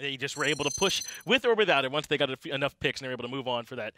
They just were able to push with or without it once they got enough picks and they were able to move on for that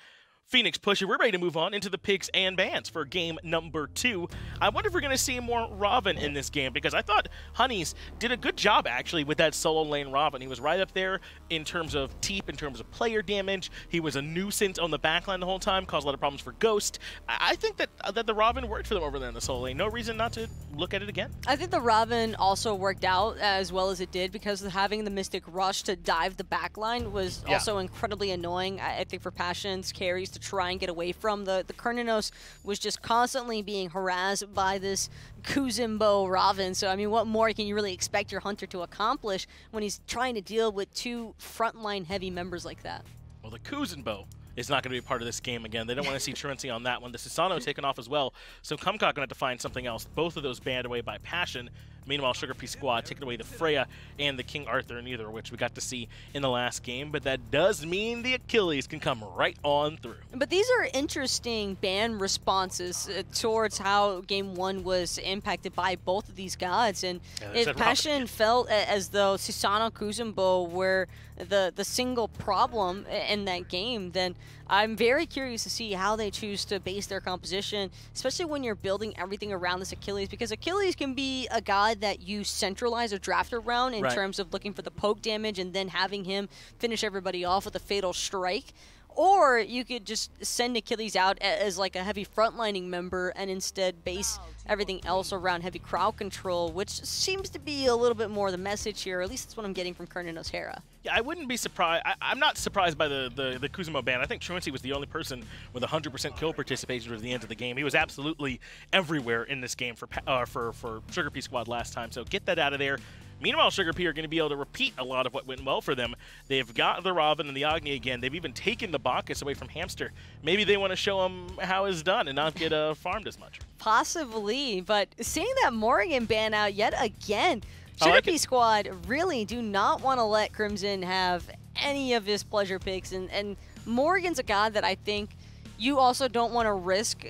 Phoenix push. We're ready to move on into the picks and bans for game number 2. I wonder if we're going to see more Ravana in this game, because I thought Honeys did a good job actually with that solo lane Ravana. He was right up there in terms of Teep, in terms of player damage. He was a nuisance on the backline the whole time, caused a lot of problems for Ghost. I think that the Ravana worked for them over there in the solo lane. No reason not to look at it again. I think the Ravana also worked out as well as it did, because having the Mystic Rush to dive the backline was also incredibly annoying. I think for Passion's carries to try and get away from. The Cernunnos was just constantly being harassed by this Kuzumbo Ravana. So, I mean, what more can you really expect your Hunter to accomplish when he's trying to deal with 2 frontline heavy members like that? Well, the Kuzumbo is not going to be a part of this game again. They don't want to see Truancii on that one. The Susanoo taken off as well, so Kumquat going to have to find something else. Both of those banned away by Passion. Meanwhile, Pea Squad taking away the Freya and the King Arthur, neither of which we got to see in the last game. But that does mean the Achilles can come right on through. But these are interesting ban responses towards how Game 1 was impacted by both of these gods. And if Passion felt as though Susanoo Kuzumbo were the single problem in that game, then I'm very curious to see how they choose to base their composition, especially when you're building everything around this Achilles, because Achilles can be a god that you centralize a draft around in terms of looking for the poke damage and then having him finish everybody off with a fatal strike. Or you could just send Achilles out as like a heavy frontlining member and instead base everything else around heavy crowd control, which seems to be a little bit more the message here. At least that's what I'm getting from Cernunnos Hera. Yeah, I wouldn't be surprised. I'm not surprised by the Kuzumbo ban. I think Truancii was the only person with 100% kill participation towards the end of the game. He was absolutely everywhere in this game for Pea Squad last time. So get that out of there. Meanwhile, Pea are going to be able to repeat a lot of what went well for them. They've got the Ravana and the Agni again. They've even taken the Bacchus away from Hamster. Maybe they want to show him how it's done and not get farmed as much. Possibly, but seeing that Morrigan ban out yet again, Pea Squad really do not want to let Crimson have any of his pleasure picks. And Morrigan's a god that I think you also don't want to risk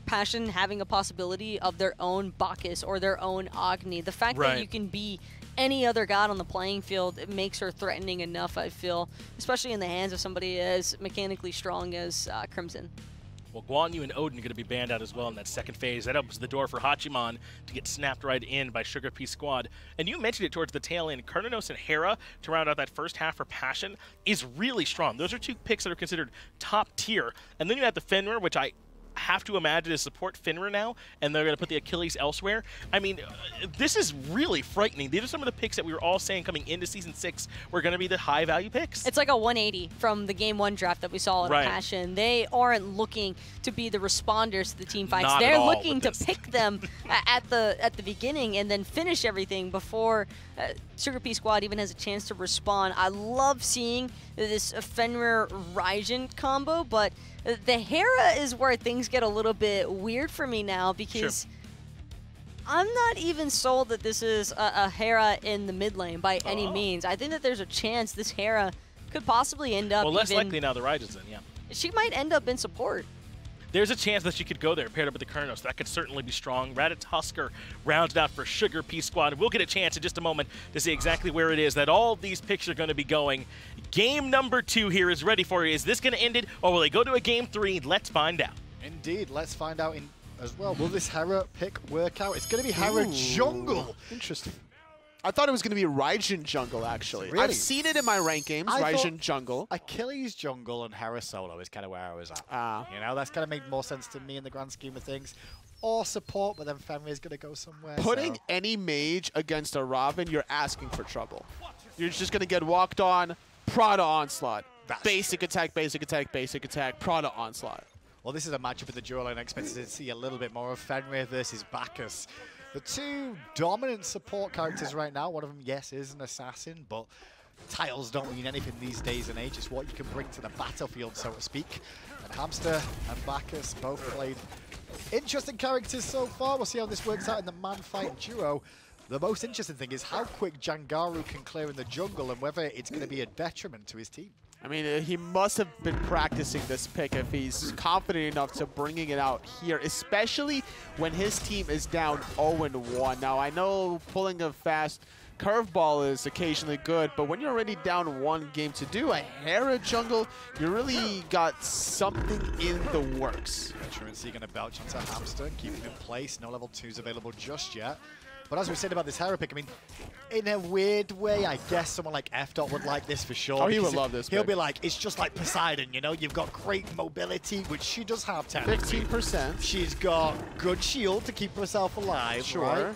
Passion having a possibility of their own Bacchus or their own Agni. The fact that you can be any other god on the playing field, it makes her threatening enough, I feel, especially in the hands of somebody as mechanically strong as Crimson. Well, Guan Yu and Odin are going to be banned out as well in that second phase. That opens the door for Hachiman to get snapped right in by Pea Squad. And you mentioned it towards the tail end. Cernunnos and Hera to round out that first half for Passion is really strong. Those are 2 picks that are considered top tier. And then you have the Fenrir, which I have to imagine is support Fenrir now, and they're going to put the Achilles elsewhere. I mean, this is really frightening. These are some of the picks that we were all saying coming into Season 6 were going to be the high-value picks. It's like a 180 from the Game 1 draft that we saw in Passion. They aren't looking to be the responders to the team fights. They're looking to pick them at the beginning and then finish everything before Pea Squad even has a chance to respond. I love seeing this Fenrir Raijin combo, but the Hera is where things get a little bit weird for me now, because I'm not even sold that this is a Hera in the mid lane by any means. I think that there's a chance this Hera could possibly end up less likely now the Raijin's in, She might end up in support. There's a chance that she could go there paired up with the Cernunnos. That could certainly be strong. Ratatoskr rounds it out for Pea Squad. We'll get a chance in just a moment to see exactly where it is that all these picks are going to be going. Game number 2 here is ready for you. Is this going to end it, or will they go to a game 3? Let's find out. Indeed, let's find out as well. Will this Hera pick work out? It's going to be Hera jungle. Interesting. I thought it was going to be Raijin jungle, actually. Really? I've seen it in my ranked games, Raijin jungle. Achilles jungle and Hera solo is kind of where I was at. You know, that's kind of made more sense to me in the grand scheme of things. Or support, but then Fenrir's going to go somewhere. Putting any mage against a Ravana, you're asking for trouble. You're just going to get walked on, Prada onslaught. Basic attack, basic attack, basic attack, Prada onslaught. Well, this is a matchup in the duel, and I expected to see a little bit more of Fenrir versus Bacchus. The 2 dominant support characters right now, one of them, yes, is an assassin, but titles don't mean anything these days and age. It's what you can bring to the battlefield, so to speak. And Hamster and Bacchus both played interesting characters so far. We'll see how this works out in the man-fight duo. The most interesting thing is how quick Jangaru can clear in the jungle and whether it's going to be a detriment to his team. I mean, he must have been practicing this pick if he's confident enough to bringing it out here, especially when his team is down 0-1. Now, I know pulling a fast Curveball is occasionally good, but when you're already down 1 game to do a Hera jungle, you really got something in the works. Truancii going to belch onto Hamster, keep him in place. No level 2s available just yet. But as we said about this Hera pick, I mean, in a weird way, I guess someone like F-Dot would like this for sure. Oh, he would love this pick. He'll be like, it's just like Poseidon, you know? You've got great mobility, which she does have, technically. 15%. She's got good shield to keep herself alive, Sure. right?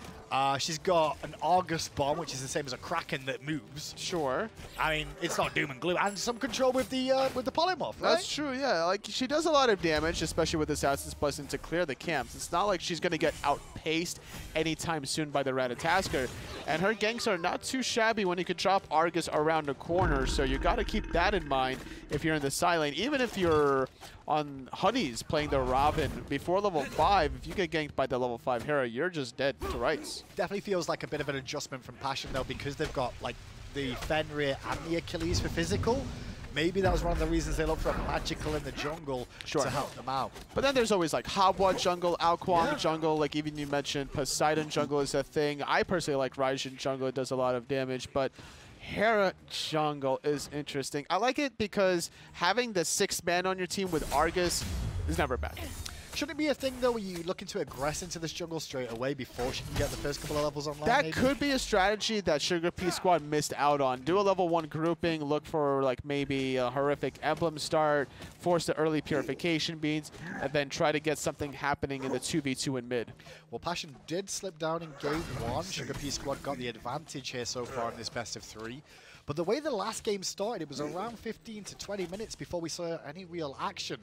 She's got an August bomb, which is the same as a Kraken that moves. Sure. I mean, it's not doom and gloom, and some control with the polymorph, right? That's true, yeah. Like, she does a lot of damage, especially with Assassin's Blessing to clear the camps. It's not like she's going to get outpaced anytime soon by the Ratatoskr. And her ganks are not too shabby when you could drop Argus around the corner, so you got to keep that in mind if you're in the side lane. Even if you're on Honeys playing the Ravana before level 5, if you get ganked by the level 5 Hera, you're just dead to rights. Definitely feels like a bit of an adjustment from Passion, though, because they've got like the Fenrir and the Achilles for physical. Maybe that was one of the reasons they looked for a magical in the jungle to help them out. But then there's always like Hobwa jungle, Alquang jungle, like even you mentioned Poseidon jungle is a thing. I personally like Raijin jungle, it does a lot of damage, but Hera jungle is interesting. I like it because having the 6th man on your team with Argus is never bad. Shouldn't it be a thing, though, where you looking to aggress into this jungle straight away before she can get the first couple of levels online? That maybe? could be a strategy that Pea Squad missed out on. Do a level 1 grouping, look for like maybe a horrific emblem start, force the early purification beads, and then try to get something happening in the 2v2 in mid. Well, Passion did slip down in game 1. Pea Squad got the advantage here so far in this best of 3. But the way the last game started, it was around 15 to 20 minutes before we saw any real action.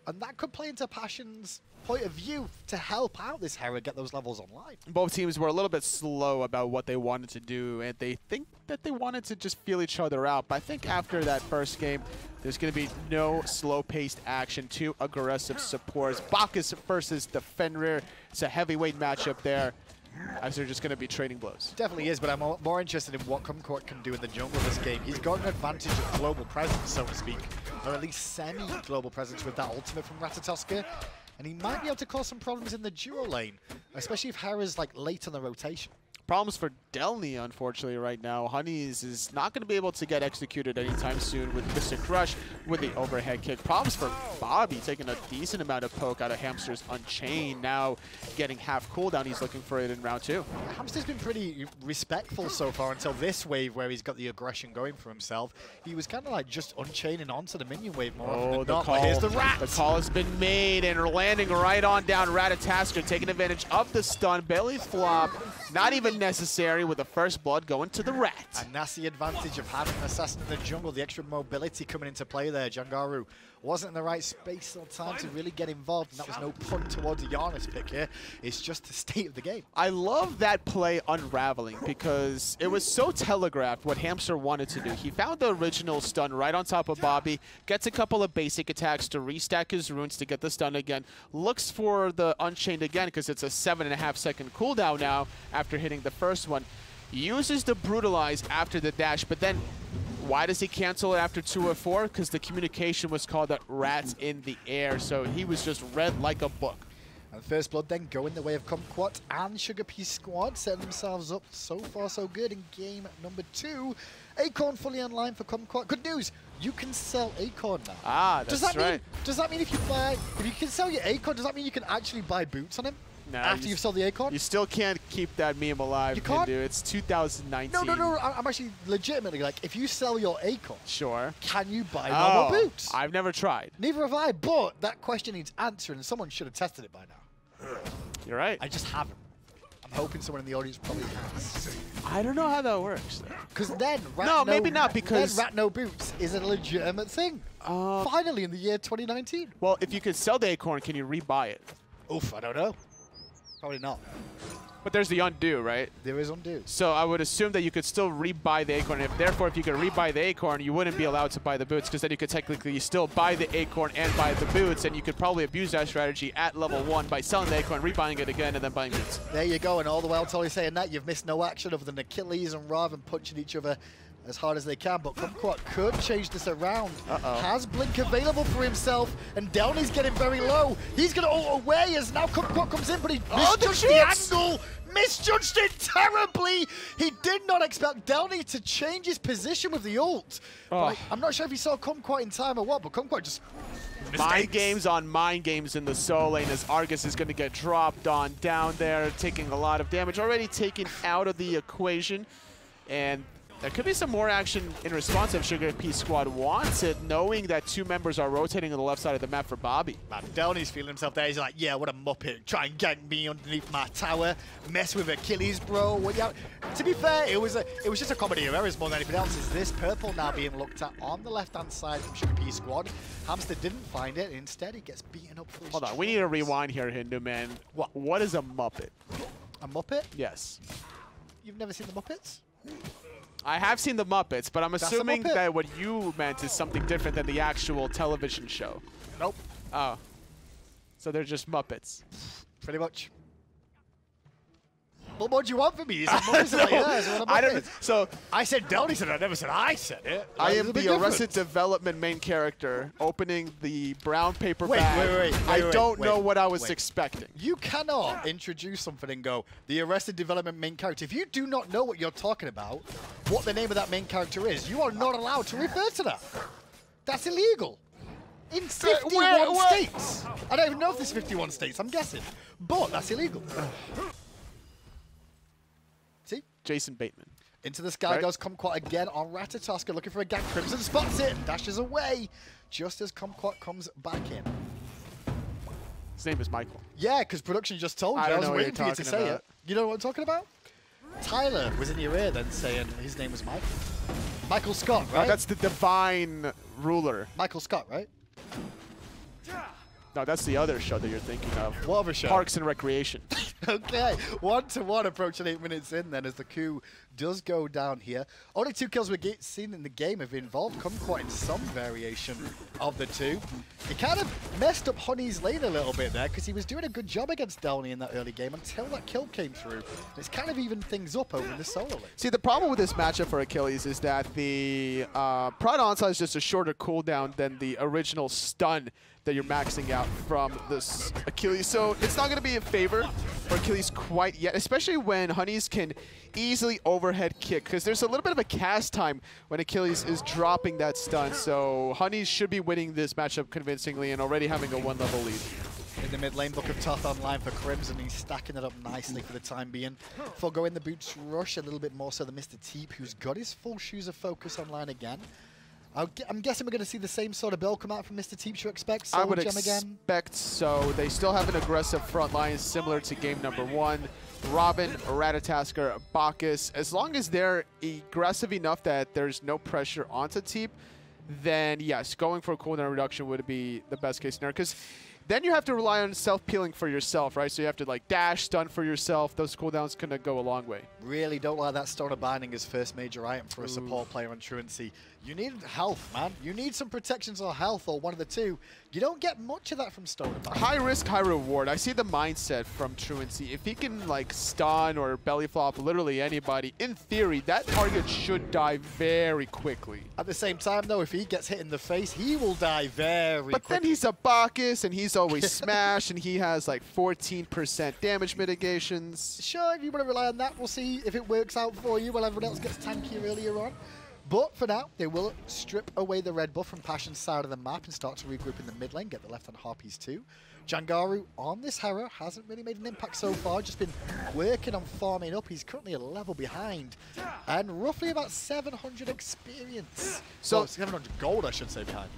And that could play into Passion's point of view to help out this Hera get those levels online. Both teams were a little bit slow about what they wanted to do, and they think that they wanted to just feel each other out. But I think after that first game, there's going to be no slow-paced action, 2 aggressive supports. Bacchus versus the Fenrir. It's a heavyweight matchup there, as they're just going to be trading blows. Definitely is, but I'm more interested in what Kumquat can do in the jungle this game. He's got an advantage of global presence, so to speak, or at least semi-global presence with that ultimate from Ratatoskr, and he might be able to cause some problems in the duo lane, especially if Hera's like late on the rotation. Problems for Delnyy, unfortunately, right now. Honeys is not going to be able to get executed anytime soon with Mr. Crush with the overhead kick. Problems for Bobby, taking a decent amount of poke out of Hamster's Unchained. Now getting half cooldown. He's looking for it in round 2. Hamster's been pretty respectful so far until this wave where he's got the aggression going for himself. He was kind of like just unchaining onto the minion wave more often than not. But here's the rat. The call has been made and landing right on down Ratatoskr, taking advantage of the stun. Belly flop. Not even necessary with the first blood going to the rat. And that's the advantage of having an assassin in the jungle, the extra mobility coming into play there. Jangaru wasn't in the right space or time to really get involved, and that was no pun towards a Giannis pick here. It's just the state of the game. I love that play unraveling because it was so telegraphed what Hamster wanted to do. He found the original stun right on top of Bobby, gets a couple of basic attacks to restack his runes to get the stun again, looks for the Unchained again because it's a 7.5-second cooldown now after hitting the first one, uses the Brutalize after the dash, but then why does he cancel it after 2 or 4? Because the communication was called that rat's in the air, so he was just read like a book. And first blood then going the way of Kumquat and Pea Squad, setting themselves up so far so good in game number 2. Acorn fully online for Kumquat. Good news, you can sell Acorn now. Ah, that's right. Does that mean if you can sell your Acorn, does that mean you can actually buy boots on him? No, after you've sold the Acorn? You still can't keep that meme alive, You can't? Hindu. It's 2019. No. I'm actually legitimately like, if you sell your Acorn, Sure. can you buy normal boots? I've never tried. Neither have I, but that question needs answering, and someone should have tested it by now. You're right. I just haven't. I'm hoping someone in the audience probably has. I don't know how that works, though. Because then, maybe not, because then rat no boots is a legitimate thing. Finally, in the year 2019. Well, if you could sell the Acorn, can you rebuy it? Oof, I don't know. Probably not. But there's the undo, right? There is undo. So I would assume that you could still rebuy the Acorn. Therefore, if you could rebuy the Acorn, you wouldn't be allowed to buy the boots, because then you could technically still buy the Acorn and buy the boots, and you could probably abuse that strategy at level 1 by selling the Acorn, rebuying it again, and then buying boots. There you go, and all the while totally saying that, you've missed no action other than Achilles and Ravana punching each other as hard as they can, but Kumquat could change this around. Uh-oh. Has Blink available for himself, and Delny's getting very low. He's going to ult away as now Kumquat comes in, but he misjudged the angle. Misjudged it terribly. He did not expect Delnyy to change his position with the ult. Oh. I'm not sure if he saw Kumquat in time or what, but Kumquat just... Mind games on mind games in the solo lane as Argus is going to get dropped on down there, taking a lot of damage, already taken out of the equation. And there could be some more action in response if Pea Squad wants it, knowing that 2 members are rotating on the left side of the map for Bobby. Man, Delny's feeling himself there. He's like, yeah, what a muppet. Try and gank me underneath my tower. Mess with Achilles, bro. What you to be fair, it was just a comedy of errors more than anything else. Is this purple now being looked at on the left-hand side from Pea Squad? Hamster didn't find it. Instead, he gets beaten up for his Hold on, we need to rewind here, Hindu, man. What is a Muppet? A Muppet? Yes. You've never seen the Muppets? I have seen the Muppets, but I'm assuming that what you meant is something different than the actual television show. Nope. Oh. So they're just Muppets. Pretty much. What more do you want from me? So I said Delnyy said it. I never said I said it. I am the Arrested Development main character opening the brown paper bag. I don't know what I was expecting. You cannot introduce something and go, the Arrested Development main character. If you do not know what you're talking about, what the name of that main character is, you are not allowed to refer to that. That's illegal. In 51 states. I don't even know if there's 51 states, I'm guessing. But that's illegal. See? Jason Bateman. Into the sky goes Kumquat again on Ratatoskr, looking for a gank. Crimson spots it and dashes away just as Kumquat comes back in. His name is Michael. Yeah, because production just told you. I was waiting for you to say it. You know what I'm talking about? Tyler was in your ear then saying his name was Michael. Michael Scott, right? That's the divine ruler. Michael Scott, right? No, that's the other show that you're thinking of. What other show? Parks and Recreation. Okay, 1-1 approaching 8 minutes in then as the coup does go down here. Only 2 kills we've seen in the game have involved Kumquat in some variation of the 2. He kind of messed up Honey's lane a little bit there because he was doing a good job against Delnyy in that early game until that kill came through. It's kind of evened things up over in the solo lane. See, the problem with this matchup for Achilles is that the Prod Onslaught is just a shorter cooldown than the original stun that you're maxing out from this Achilles. So it's not going to be a favor for Achilles quite yet, especially when Honeys can easily overhead kick, because there's a little bit of a cast time when Achilles is dropping that stun. So Honeys should be winning this matchup convincingly and already having a 1-level lead. In the mid lane, Book of Toth online for Crimson. He's stacking it up nicely for the time being. Foregoing the boots rush a little bit more so than Mr. Teep, who's got his full shoes of focus online again. I'm guessing we're going to see the same sort of build come out from Mr. Teep, you expect? I would expect so. They still have an aggressive front line similar to game number 1. Robin, Ratatoskr, Bacchus. As long as they're aggressive enough that there's no pressure onto Teep, then yes, going for a cooldown reduction would be the best case scenario. Because then you have to rely on self-peeling for yourself, right? So you have to like dash, stun for yourself. Those cooldowns can go a long way. Really don't like that Stone of Binding as first major item for a support player on Truancii. You need health, man. You need some protections or health or one of the two. You don't get much of that from Stone of Binding. High risk, high reward. I see the mindset from Truancii. If he can like stun or belly flop literally anybody, in theory, that target should die very quickly. At the same time, though, if he gets hit in the face, he will die very quickly. But then he's a Bacchus, and he's always smash, and he has like 14% damage mitigations. Sure, if you want to rely on that, we'll see if it works out for you while everyone else gets tanky earlier on. But for now, they will strip away the red buff from Passion's side of the map and start to regroup in the mid lane, get the left-hand Harpies too. Jangaru on this Hera hasn't really made an impact so far, just been working on farming up. He's currently a level behind and roughly about 700 experience. So 700 gold, I should say, behind.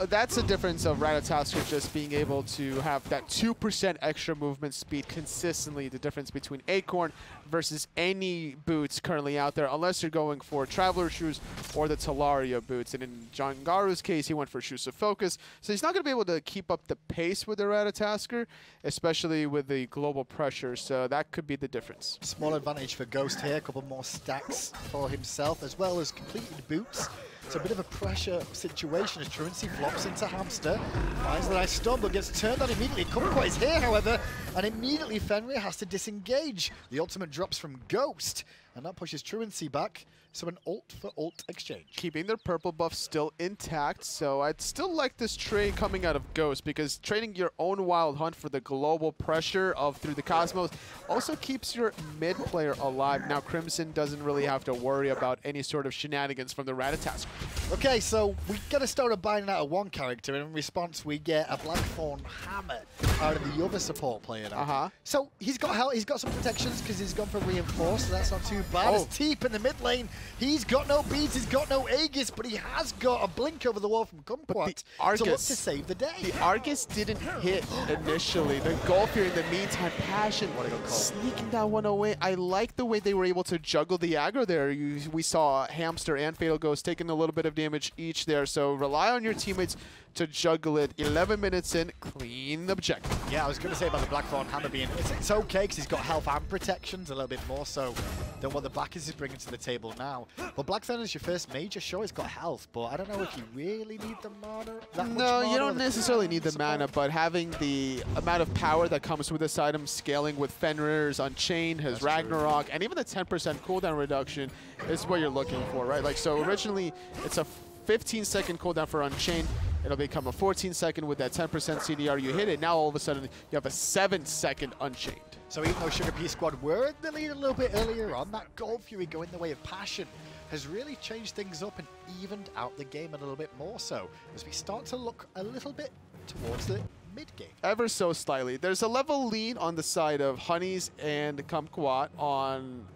That's the difference of Ratatoskr just being able to have that 2% extra movement speed consistently, the difference between Acorn versus any boots currently out there, unless you're going for Traveler Shoes or the Talaria boots. And in Jangaru's case, he went for Shoes of Focus, so he's not going to be able to keep up the pace with the Ratatoskr, especially with the global pressure, so that could be the difference. Small advantage for Ghost here, a couple more stacks for himself, as well as completed boots. So a bit of a pressure situation as Truancii flops into Hamster. Finds the nice stun, but gets turned on immediately. Kumquat is here, however. and immediately Fenrir has to disengage. The ultimate drops from Ghost, and that pushes Truancii back. So an ult-for-ult exchange. Keeping their purple buff still intact, so I'd still like this trade coming out of Ghost, because trading your own Wild Hunt for the global pressure of through the Cosmos also keeps your mid player alive. Now Crimson doesn't really have to worry about any sort of shenanigans from the Ratatoskr. Okay, so we get a start of buying out of one character, and in response we get a Blackthorn Hammer out of the other support player now. So he's got some protections because he's gone for reinforced, so that's not too bad. There's Teep in the mid lane. He's got no beads, he's got no Aegis, but he has got a blink over the wall from Kumquat to look to save the day. The Argus didn't hit initially. The Golfier in the meantime, Passion sneaking that one away. I like the way they were able to juggle the aggro there. We saw Hamster and Fatal Ghost taking a little bit of damage each there, so rely on your teammates to juggle it. 11 minutes in, clean objective. Yeah, I was going to say about the Blackthorn Hammer being, it's okay because he's got health and protections, a little bit more so than what the Bacchus is bringing to the table now. But Blackthorn is your first major, sure, he's got health, but I don't know if you really need the mana. No, you don't necessarily need the mana, but having the amount of power that comes with this item, scaling with Fenrir's Unchained, his Ragnarok, and even the 10% cooldown reduction is what you're looking for, right? Like, so originally, it's a 15-second cooldown for Unchained. It'll become a 14-second with that 10% CDR. You hit it, now all of a sudden you have a 7-second Unchained. So even though Pea Squad were in the lead a little bit earlier on, that Gold Fury going the way of Passion has really changed things up and evened out the game a little bit more so as we start to look a little bit towards the mid-game. Ever so slightly. There's a level lead on the side of Honeys and Kumquat on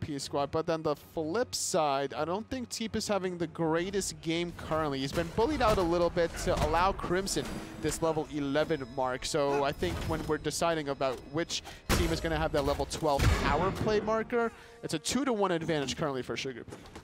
Pea Squad, but then the flip side, I don't think Teep is having the greatest game currently. He's been bullied out a little bit to allow Crimson this level 11 mark, so I think when we're deciding about which team is going to have that level 12 power play marker, it's a 2-to-1 advantage currently for Pea.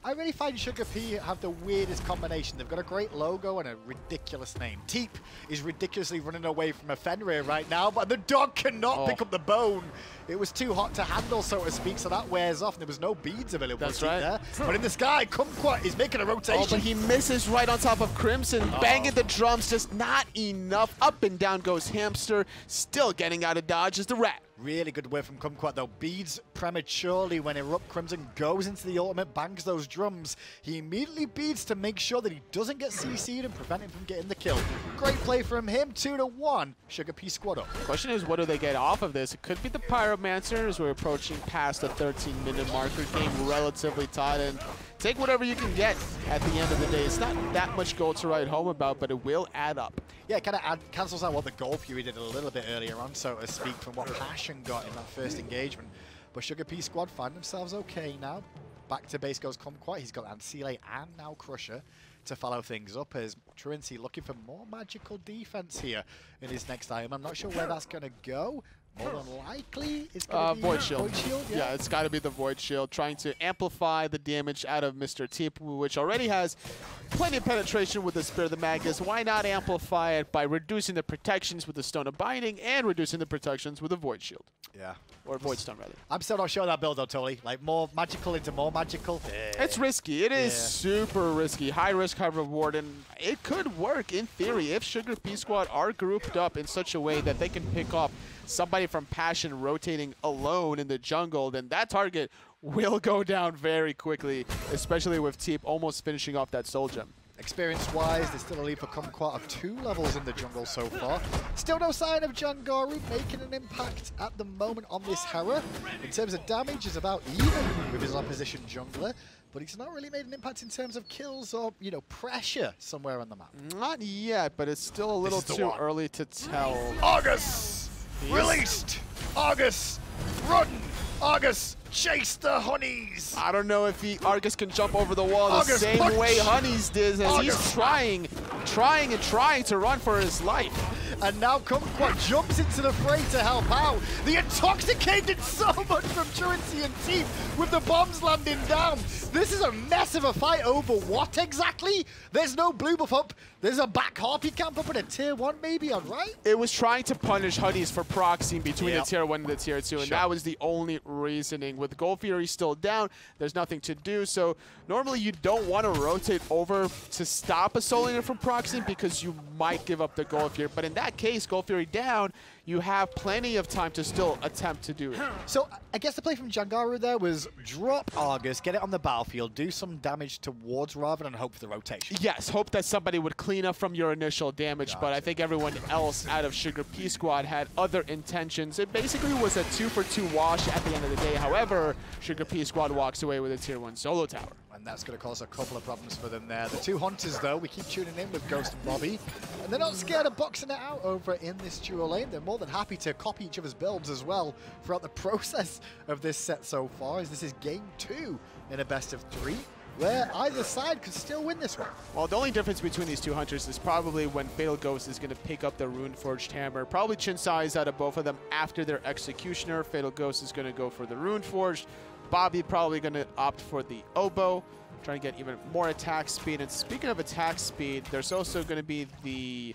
I really find Pea have the weirdest combination. They've got a great logo and a ridiculous name. Teep is ridiculously running away from a Fenrir right now, but the dog cannot pick up the bone. It was too hot to handle, so to speak, so that wears off. There was no beads available there. But in the sky, Kumquat is making a rotation. Oh, but he misses right on top of Crimson, banging the drums, just not enough. Up and down goes Hamster, still getting out of dodge as the Rat. Really good work from Kumquat, though. Beads prematurely when ErupT Crimson goes into the ultimate, bangs those drums. He immediately beads to make sure that he doesn't get CC'd and prevent him from getting the kill. Great play from him, 2-to-1. Pea Squad up. Question is, what do they get off of this? It could be the Pyromancer as we're approaching past the 13-minute marker. Game relatively tight, and take whatever you can get at the end of the day. It's not that much gold to write home about, but it will add up. Yeah, it kind of cancels out what the Gold Fury did a little bit earlier on, so to speak, from what Passion got in that first engagement. But Pea Squad find themselves okay now. Back to base goes Kumquat. He's got Ancile and now Crusher to follow things up as Truancii looking for more magical defense here in his next item. I'm not sure where that's going to go. More than likely, it's going to be Void Shield. Void Shield, yeah, it's got to be the Void Shield, trying to amplify the damage out of Mr. Teep, which already has plenty of penetration with the Spear of the Magus. Why not amplify it by reducing the protections with the Stone of Binding and reducing the protections with the Void Shield? Yeah. Or Void Stone, rather. I'm still not sure that build, though, totally. Like, more magical into more magical. It's risky. It is super risky. High risk, high reward, and it could work in theory if Pea Squad are grouped up in such a way that they can pick off somebody from Passion rotating alone in the jungle, then that target will go down very quickly, especially with Teep almost finishing off that soul gem. Experience-wise, there's still a lead for Kumquat of 2 levels in the jungle so far. Still no sign of Jangaru making an impact at the moment on this Hera. In terms of damage, is about even with his opposition jungler, but he's not really made an impact in terms of kills or, you know, pressure somewhere on the map. Not yet, but it's still a little too early to tell. Argus! Released! Argus! Run! Argus! Chase the Honeys! I don't know if Argus can jump over the wall the same way Honeys did, as he's trying to run for his life. And now Kumquat jumps into the fray to help out. The Intoxicated so much from Truancii and Teep with the bombs landing down. This is a mess of a fight over what exactly? There's no blue buff up. There's a back harpy camp up and a tier 1 maybe on right? It was trying to punish Honeys for proxying between the tier 1 and the tier 2, and that was the only reasoning. With Gold Fury still down, there's nothing to do, so normally you don't want to rotate over to stop a Soul Eater from proxying because you might give up the Gold Fury, but in that case, Gold Fury down, you have plenty of time to still attempt to do it. So I guess the play from Jangaru there was drop Argus, get it on the battlefield, do some damage towards Ravana, and hope for the rotation. Yes, hope that somebody would clean up from your initial damage, but I think everyone else out of Sugar Pea Squad had other intentions. It basically was a 2-for-2 wash at the end of the day. However, Sugar Pea Squad walks away with a tier 1 solo tower. And that's going to cause a couple of problems for them there. The two hunters, though, we keep tuning in with Ghost and Bobby, and they're not scared of boxing it out over in this duo lane. They're more than happy to copy each other's builds as well throughout the process of this set so far, as this is game 2 in a best-of-3, where either side could still win this one. Well, the only difference between these two hunters is probably when Fatal Ghost is going to pick up the Rune Forged Hammer. Probably Chinsai's out of both of them after their Executioner. Fatal Ghost is going to go for the Rune Forged. Bobby probably going to opt for the Oboe, trying to get even more attack speed. And speaking of attack speed, there's also going to be the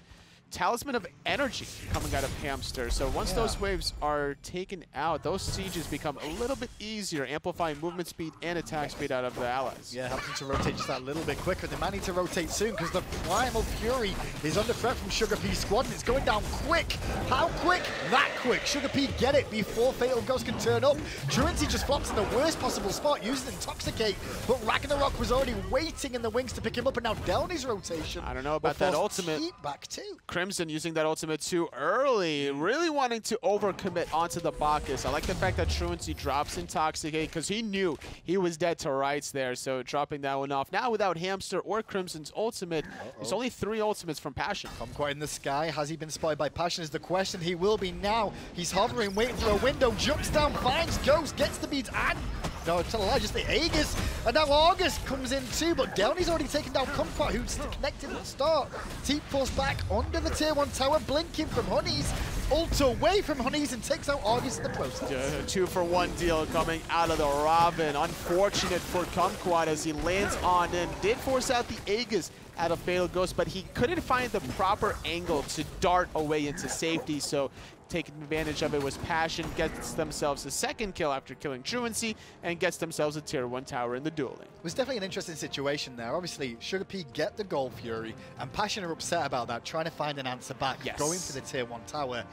Talisman of Energy coming out of Hamster. So once those waves are taken out, those sieges become a little bit easier, amplifying movement speed and attack speed out of the allies. Yeah, helps them to rotate just that little bit quicker. They might need to rotate soon because the Primal Fury is under threat from Sugar Pea Squad, and it's going down quick. How quick? That quick. Sugar Pea get it before Fatal Ghost can turn up. Truancii just flops in the worst possible spot, using Intoxicate, but Ragnarok was already waiting in the wings to pick him up, and now Delny's rotation. I don't know about that ultimate. Teep back too. Crimson using that ultimate too early, really wanting to overcommit onto the Bacchus. I like the fact that Truancii drops Intoxicate because he knew he was dead to rights there, so dropping that one off. Now without Hamster or Crimson's ultimate, there's only 3 ultimates from Passion. Kumquat in the sky. Has he been spotted by Passion is the question. He will be now. He's hovering, waiting for a window, jumps down, finds Ghost, gets the beats, and no, it's not just the Aegis. And now August comes in too, but Delny's already taken down Kumquat, who's connected at the start. Teep forced back under the tier 1 tower, blinking from Honeys. Ult away from Honeys and takes out August in the process. 2-for-1 deal coming out of the Raven. Unfortunate for Kumquat as he lands on in. Did force out the Aegis out of Fatal Ghost, but he couldn't find the proper angle to dart away into safety, so taking advantage of it was Passion, gets themselves a second kill after killing Truancii, and gets themselves a tier 1 tower in the dueling. It was definitely an interesting situation there. Obviously, Sugar Pea get the Gold Fury, and Passion are upset about that, trying to find an answer back, going for the tier 1 tower.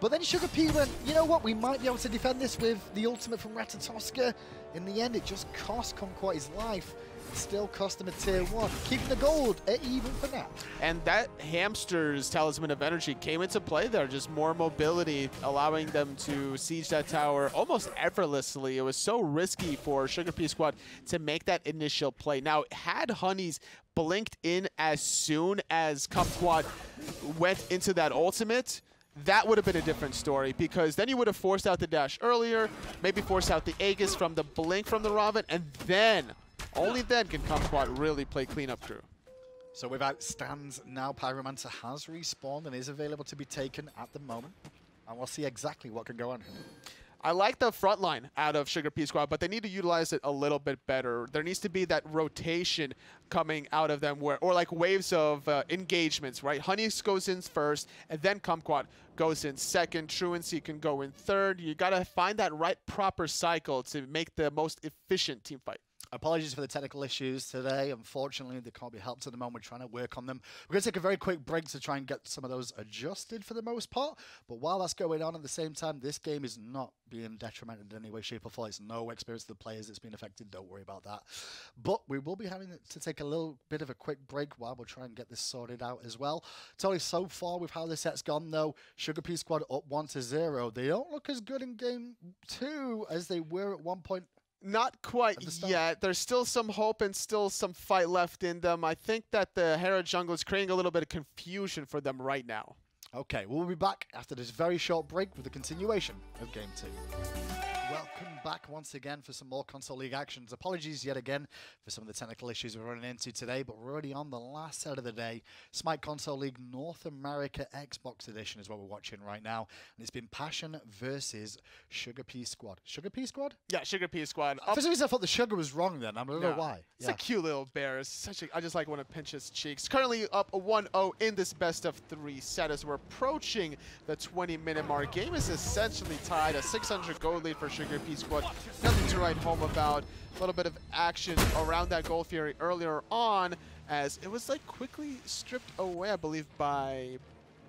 But then Sugar Pea went, you know what, we might be able to defend this with the ultimate from Ratatoskr. In the end, it just cost Kumquat his life. Still cost him a tier 1, keeping the gold at even for now. And that Hamster's Talisman of Energy came into play there, just more mobility, allowing them to siege that tower almost effortlessly. It was so risky for Sugar Pea Squad to make that initial play. Now, had Honeys blinked in as soon as Kumquat went into that ultimate, that would have been a different story, because then you would have forced out the dash earlier, maybe forced out the Aegis from the blink from the Raven, and then only then can Kumquat really play cleanup crew. So without stands now, Pyromancer has respawned and is available to be taken at the moment. And we'll see exactly what can go on here. I like the front line out of Sugar Pea Squad, but they need to utilize it a little bit better. There needs to be that rotation coming out of them, or like waves of engagements, right? Honeys goes in first, and then Kumquat goes in second. Truancii can go in third. You got to find that right proper cycle to make the most efficient team fight. Apologies for the technical issues today. Unfortunately, they can't be helped at the moment. We're trying to work on them. We're going to take a very quick break to try and get some of those adjusted for the most part. But while that's going on, at the same time, this game is not being detrimented in any way, shape, or form. It's no experience of the players that's been affected. Don't worry about that. But we will be having to take a little bit of a quick break while we'll try and get this sorted out as well. Totally so far with how the set's gone, though, Sugar Pea Squad up 1-0. They don't look as good in game 2 as they were at one point. Not quite yet. There's still some hope and still some fight left in them. I think that the Hera jungle is creating a little bit of confusion for them right now. Okay, we'll be back after this very short break with the continuation of Game 2. Welcome back once again for some more Console League actions. Apologies yet again for some of the technical issues we're running into today, but we're already on the last set of the day. Smite Console League North America Xbox Edition is what we're watching right now. And it's been Passion versus Sugar Pea Squad. Sugar Pea Squad? Yeah, Sugar Pea Squad. For some reason I thought the sugar was wrong then. I don't know why. It's a cute little bear. It's such a, I just like when it pinches cheeks. Currently up 1-0 in this best-of-3 set as we're approaching the 20-minute mark. Game is essentially tied. A 600 gold lead for Sugar Pea Squad. Nothing to write home about. A little bit of action around that Gold Fury earlier on as it was like quickly stripped away, I believe, by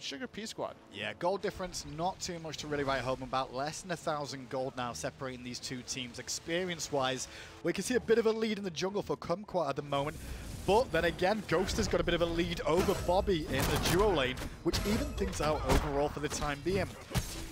Sugar Pea Squad. Yeah, gold difference, not too much to really write home about. Less than 1,000 gold now separating these two teams. Experience-wise, we can see a bit of a lead in the jungle for Kumquat at the moment. But then again, Ghost has got a bit of a lead over Bobby in the duo lane, which even things out overall for the time being.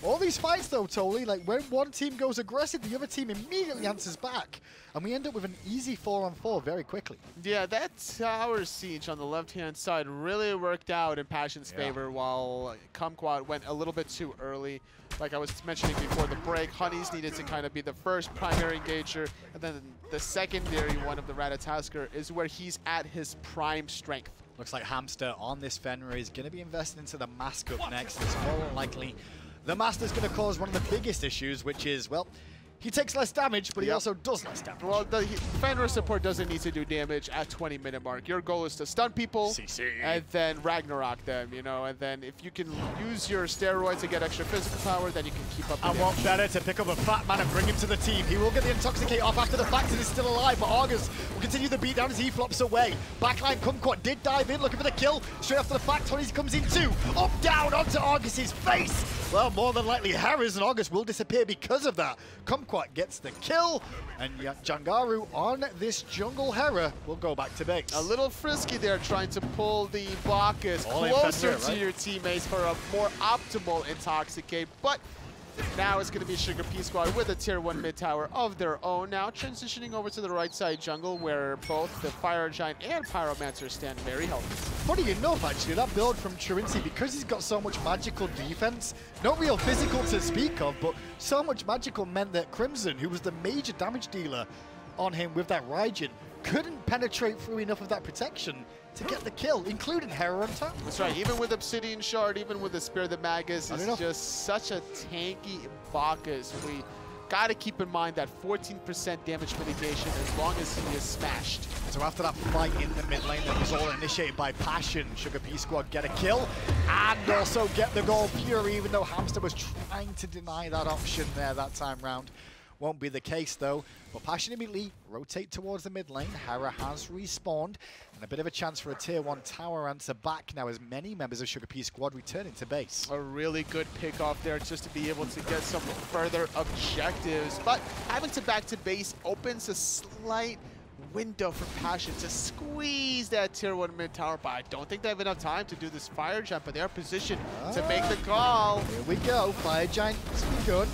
All these fights though, Toli, like when one team goes aggressive, the other team immediately answers back. And we end up with an easy 4-on-4 very quickly. Yeah, that tower siege on the left-hand side really worked out in Passion's favor, while Kumquat went a little bit too early. Like I was mentioning before the break, Honeys needed to kind of be the first primary engager, and then the secondary one of the Ratatoskr is where he's at his prime strength. Looks like Hamster on this Fenrir is going to be invested into the mask up next. It's more than likely the Master's going to cause one of the biggest issues, which is, well, he takes less damage, but he also does less damage. Well, the Fenrir support doesn't need to do damage at 20-minute mark. Your goal is to stun people and then Ragnarok them, you know, and then if you can use your steroids to get extra physical power, then you can keep up the damage. what better to pick up a fat man and bring him to the team. He will get the Intoxicate off after the fact and is still alive, but Argus will continue the beatdown as he flops away. Backline Kumquat did dive in, looking for the kill. Straight after the fact, Honeys comes in too. Up, down, onto Argus's face. Well, more than likely, Hera's and Argus will disappear because of that. Kumquat gets the kill, and Jangaru on this jungle Hera will go back to base. A little frisky there, trying to pull the Bacchus closer to your teammates for a more optimal Intoxicate, but now it's going to be Sugar Pea Squad with a tier 1 mid tower of their own. Now transitioning over to the right side jungle, where both the Fire Giant and Pyromancer stand very healthy. Funny enough, actually, that build from Truancii, because he's got so much magical defense, no real physical to speak of, but so much magical meant that Crimson, who was the major damage dealer on him with that Raijin, couldn't penetrate through enough of that protection to get the kill, including Hera on top. That's right, even with Obsidian Shard, even with the Spear of the Magus, it's just such a tanky Bacchus. We gotta keep in mind that 14% damage mitigation as long as he is smashed. So after that fight in the mid lane that was all initiated by Passion, Sugar Pea Squad get a kill and also get the goal pure, even though Hamster was trying to deny that option there that time round. Won't be the case though, but Passion immediately rotate towards the mid lane. Hera has respawned, and a bit of a chance for a tier 1 tower answer back now as many members of Sugar Pea Squad return into base. A really good pick off there just to be able to get some further objectives, but having to back to base opens a slight window for Passion to squeeze that tier 1 mid tower, but I don't think they have enough time to do this Fire Giant, but they are positioned to make the call. Here we go, Fire Giant's begun.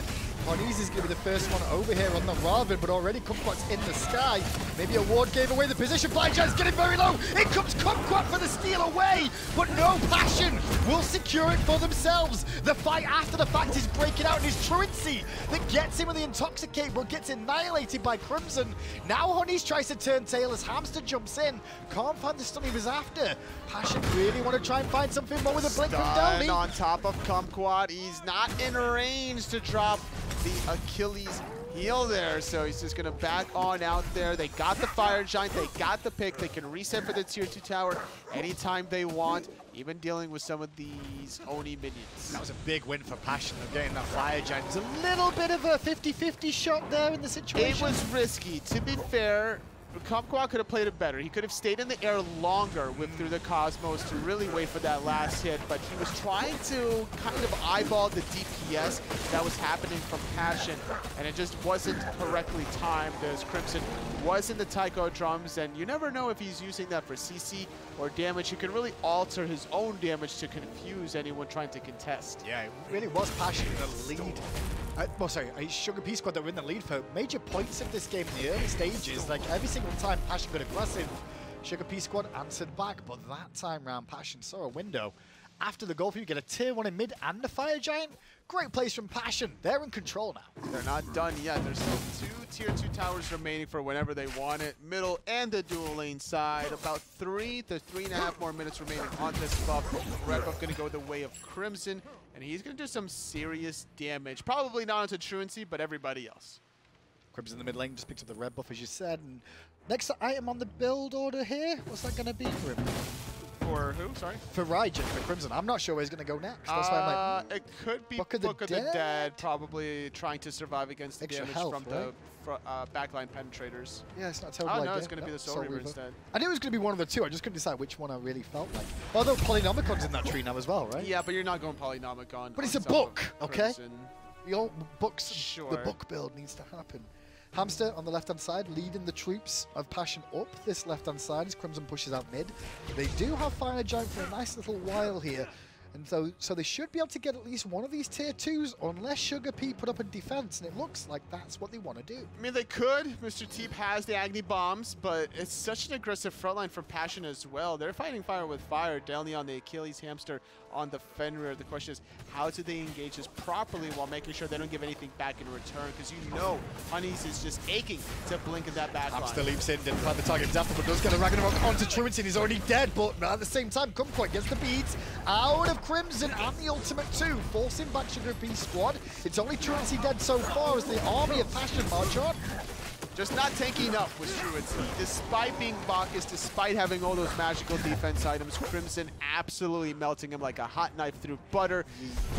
Honeys is going to be the first one over here on the Ravana, but already Kumquat's in the sky. Maybe a ward gave away the position. Fire Giant's getting very low. In comes Kumquat for the steal away, but no, Passion will secure it for themselves. The fight after the fact is breaking out, and it's Truancii that gets him with the Intoxicate, but gets annihilated by Crimson. Now Honeys tries to turn tail as Hamster jumps in. Can't find the stun he was after. Passion really want to try and find something more with a blink from Delnyy. On top of Kumquat, he's not in range to drop the Achilles heal there, so he's just gonna back on out there. They got the Fire Giant, they got the pick, they can reset for the tier 2 tower anytime they want, even dealing with some of these Oni minions. That was a big win for Passion of getting that Fire Giant. It was a little bit of a 50-50 shot there in the situation. It was risky. To be fair, Kumquat could have played it better. He could have stayed in the air longer through the Cosmos to really wait for that last hit, but he was trying to kind of eyeball the DPS that was happening from Passion, and it just wasn't correctly timed as Crimson was in the Taiko drums, and you never know if he's using that for CC or damage. He can really alter his own damage to confuse anyone trying to contest. Yeah, it really was Passion in the lead. Sugar Pea Squad that were in the lead for major points of this game in the early stages. Like every single time Passion got aggressive, Sugar Pea Squad answered back, but that time round Passion saw a window. After the goal for you get a tier 1 in mid and the Fire Giant. Great place from Passion. They're in control now. They're not done yet. There's still 2 tier 2 towers remaining for whenever they want it. Middle and the dual lane side. About 3 to 3.5 more minutes remaining on this buff. Red buff going to go the way of Crimson, and he's going to do some serious damage. Probably not onto Truancii, but everybody else. Crimson in the mid lane just picked up the red buff, as you said. And next item on the build order here, what's that going to be for him? For For who? Sorry? For Raijin, for Crimson. I'm not sure where he's going to go next. That's why I'm like, it could be Book of the Dead, probably trying to survive against the damage from the backline penetrators. Yeah, it's not terrible. Oh, no, it's going to be the Soul Reaver instead. I knew it was going to be one of the two. I just couldn't decide which one I really felt like. Although Polynomicon's in that tree now as well, right? Yeah, but you're not going Polynomicon. But it's a book, okay? Your books, sure. The book build needs to happen. Hamster on the left-hand side, leading the troops of Passion up this left-hand side as Crimson pushes out mid. They do have Fire Giant for a nice little while here. And so they should be able to get at least one of these tier 2s unless Sugar P put up a defense, and it looks like that's what they want to do. I mean, they could. Mr. Teep has the Agni bombs, but it's such an aggressive frontline from Passion as well. They're fighting fire with fire. Delnyy on the Achilles, Hamster on the Fenrir. The question is, how do they engage this properly while making sure they don't give anything back in return? Because you know Honeys is just aching to blink at that back line. Hamster leaps in, didn't find the target definitely, but does get a Ragnarok onto Truancii, and he's already dead, but at the same time, Kumquat gets the beads out of Crimson and the ultimate too, forcing back Sugar P Squad. It's only Truancii dead so far as the army of Passion march on. Just not tanking enough with Truancii. Despite being Bacchus, despite having all those magical defense items, Crimson absolutely melting him like a hot knife through butter.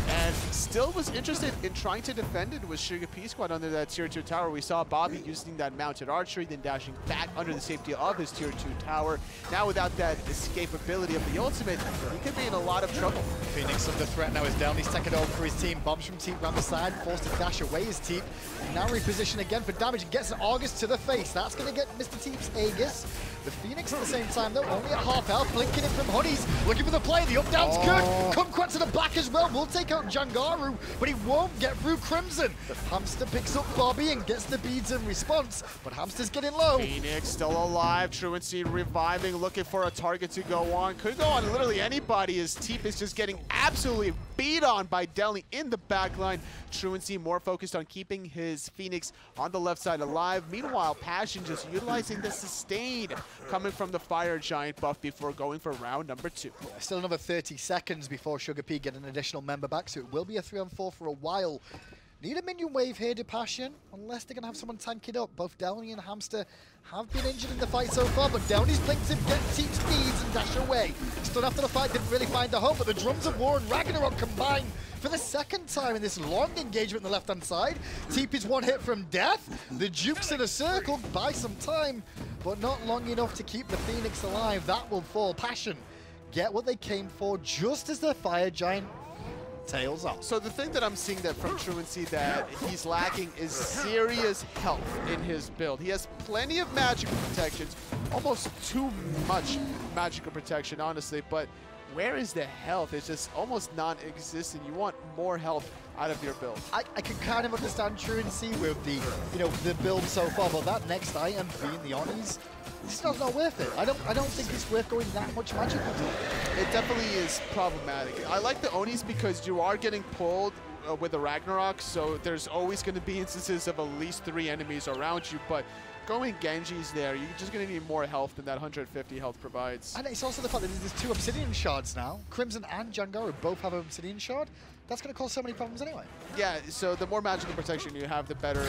And still was interested in trying to defend it with Sugar P Squad under that tier 2 tower. We saw Bobby using that mounted archery, then dashing back under the safety of his tier 2 tower. Now without that escapability of the ultimate, he could be in a lot of trouble. Phoenix under threat now as Delny's taking over for his team. Bombs from Teep around the side, forced to dash away his Teep. Now reposition again for damage and gets an August to the face. That's going to get Mr. Teep's Aegis. The Phoenix at the same time, though, only at half health, blinking in from Honeys, looking for the play. The up-down's good. Kumquat to the back as well. Will take out Jangaru, but he won't get through Crimson. Hamster picks up Bobby and gets the beads in response, but Hamster's getting low. Phoenix still alive. Truancii reviving, looking for a target to go on. Could go on literally anybody as Teep is just getting absolutely beat on by Delnyy in the backline. Truancii more focused on keeping his Phoenix on the left side alive. Meanwhile, Passion just utilizing the sustain coming from the Fire Giant buff before going for round number 2. Yeah, still another 30 seconds before Sugar P get an additional member back, so it will be a 3-on-4 for a while. Need a minion wave here to Passion, unless they're going to have someone tank it up. Both Delnyy and Hamster have been injured in the fight so far, but Delny's blinked him, get Teep speeds and dash away. Stood after the fight, didn't really find a home, but the Drums of War and Ragnarok combine for the second time in this long engagement on the left-hand side. Teep is one hit from death. The Duke's in a circle, buy some time, but not long enough to keep the Phoenix alive. That will fall. Passion get what they came for just as the Fire Giant tails off. So the thing that I'm seeing that from Truancii that he's lacking is serious health in his build. He has plenty of magical protections, almost too much magical protection, honestly, but where is the health? It's just almost non-existent. You want more health out of your build. I can kind of understand Truancii with the, the build so far, but that next item being the Onis, it's not worth it. I don't think it's worth going that much magical to it. It definitely is problematic. I like the Onis because you are getting pulled with the Ragnarok, so there's always going to be instances of at least 3 enemies around you, but going Genji's there, you're just going to need more health than that 150 health provides. And it's also the fact that there's 2 Obsidian Shards now. Crimson and Jangaru both have an Obsidian Shard. That's going to cause so many problems anyway. Yeah, so the more magical protection you have, the better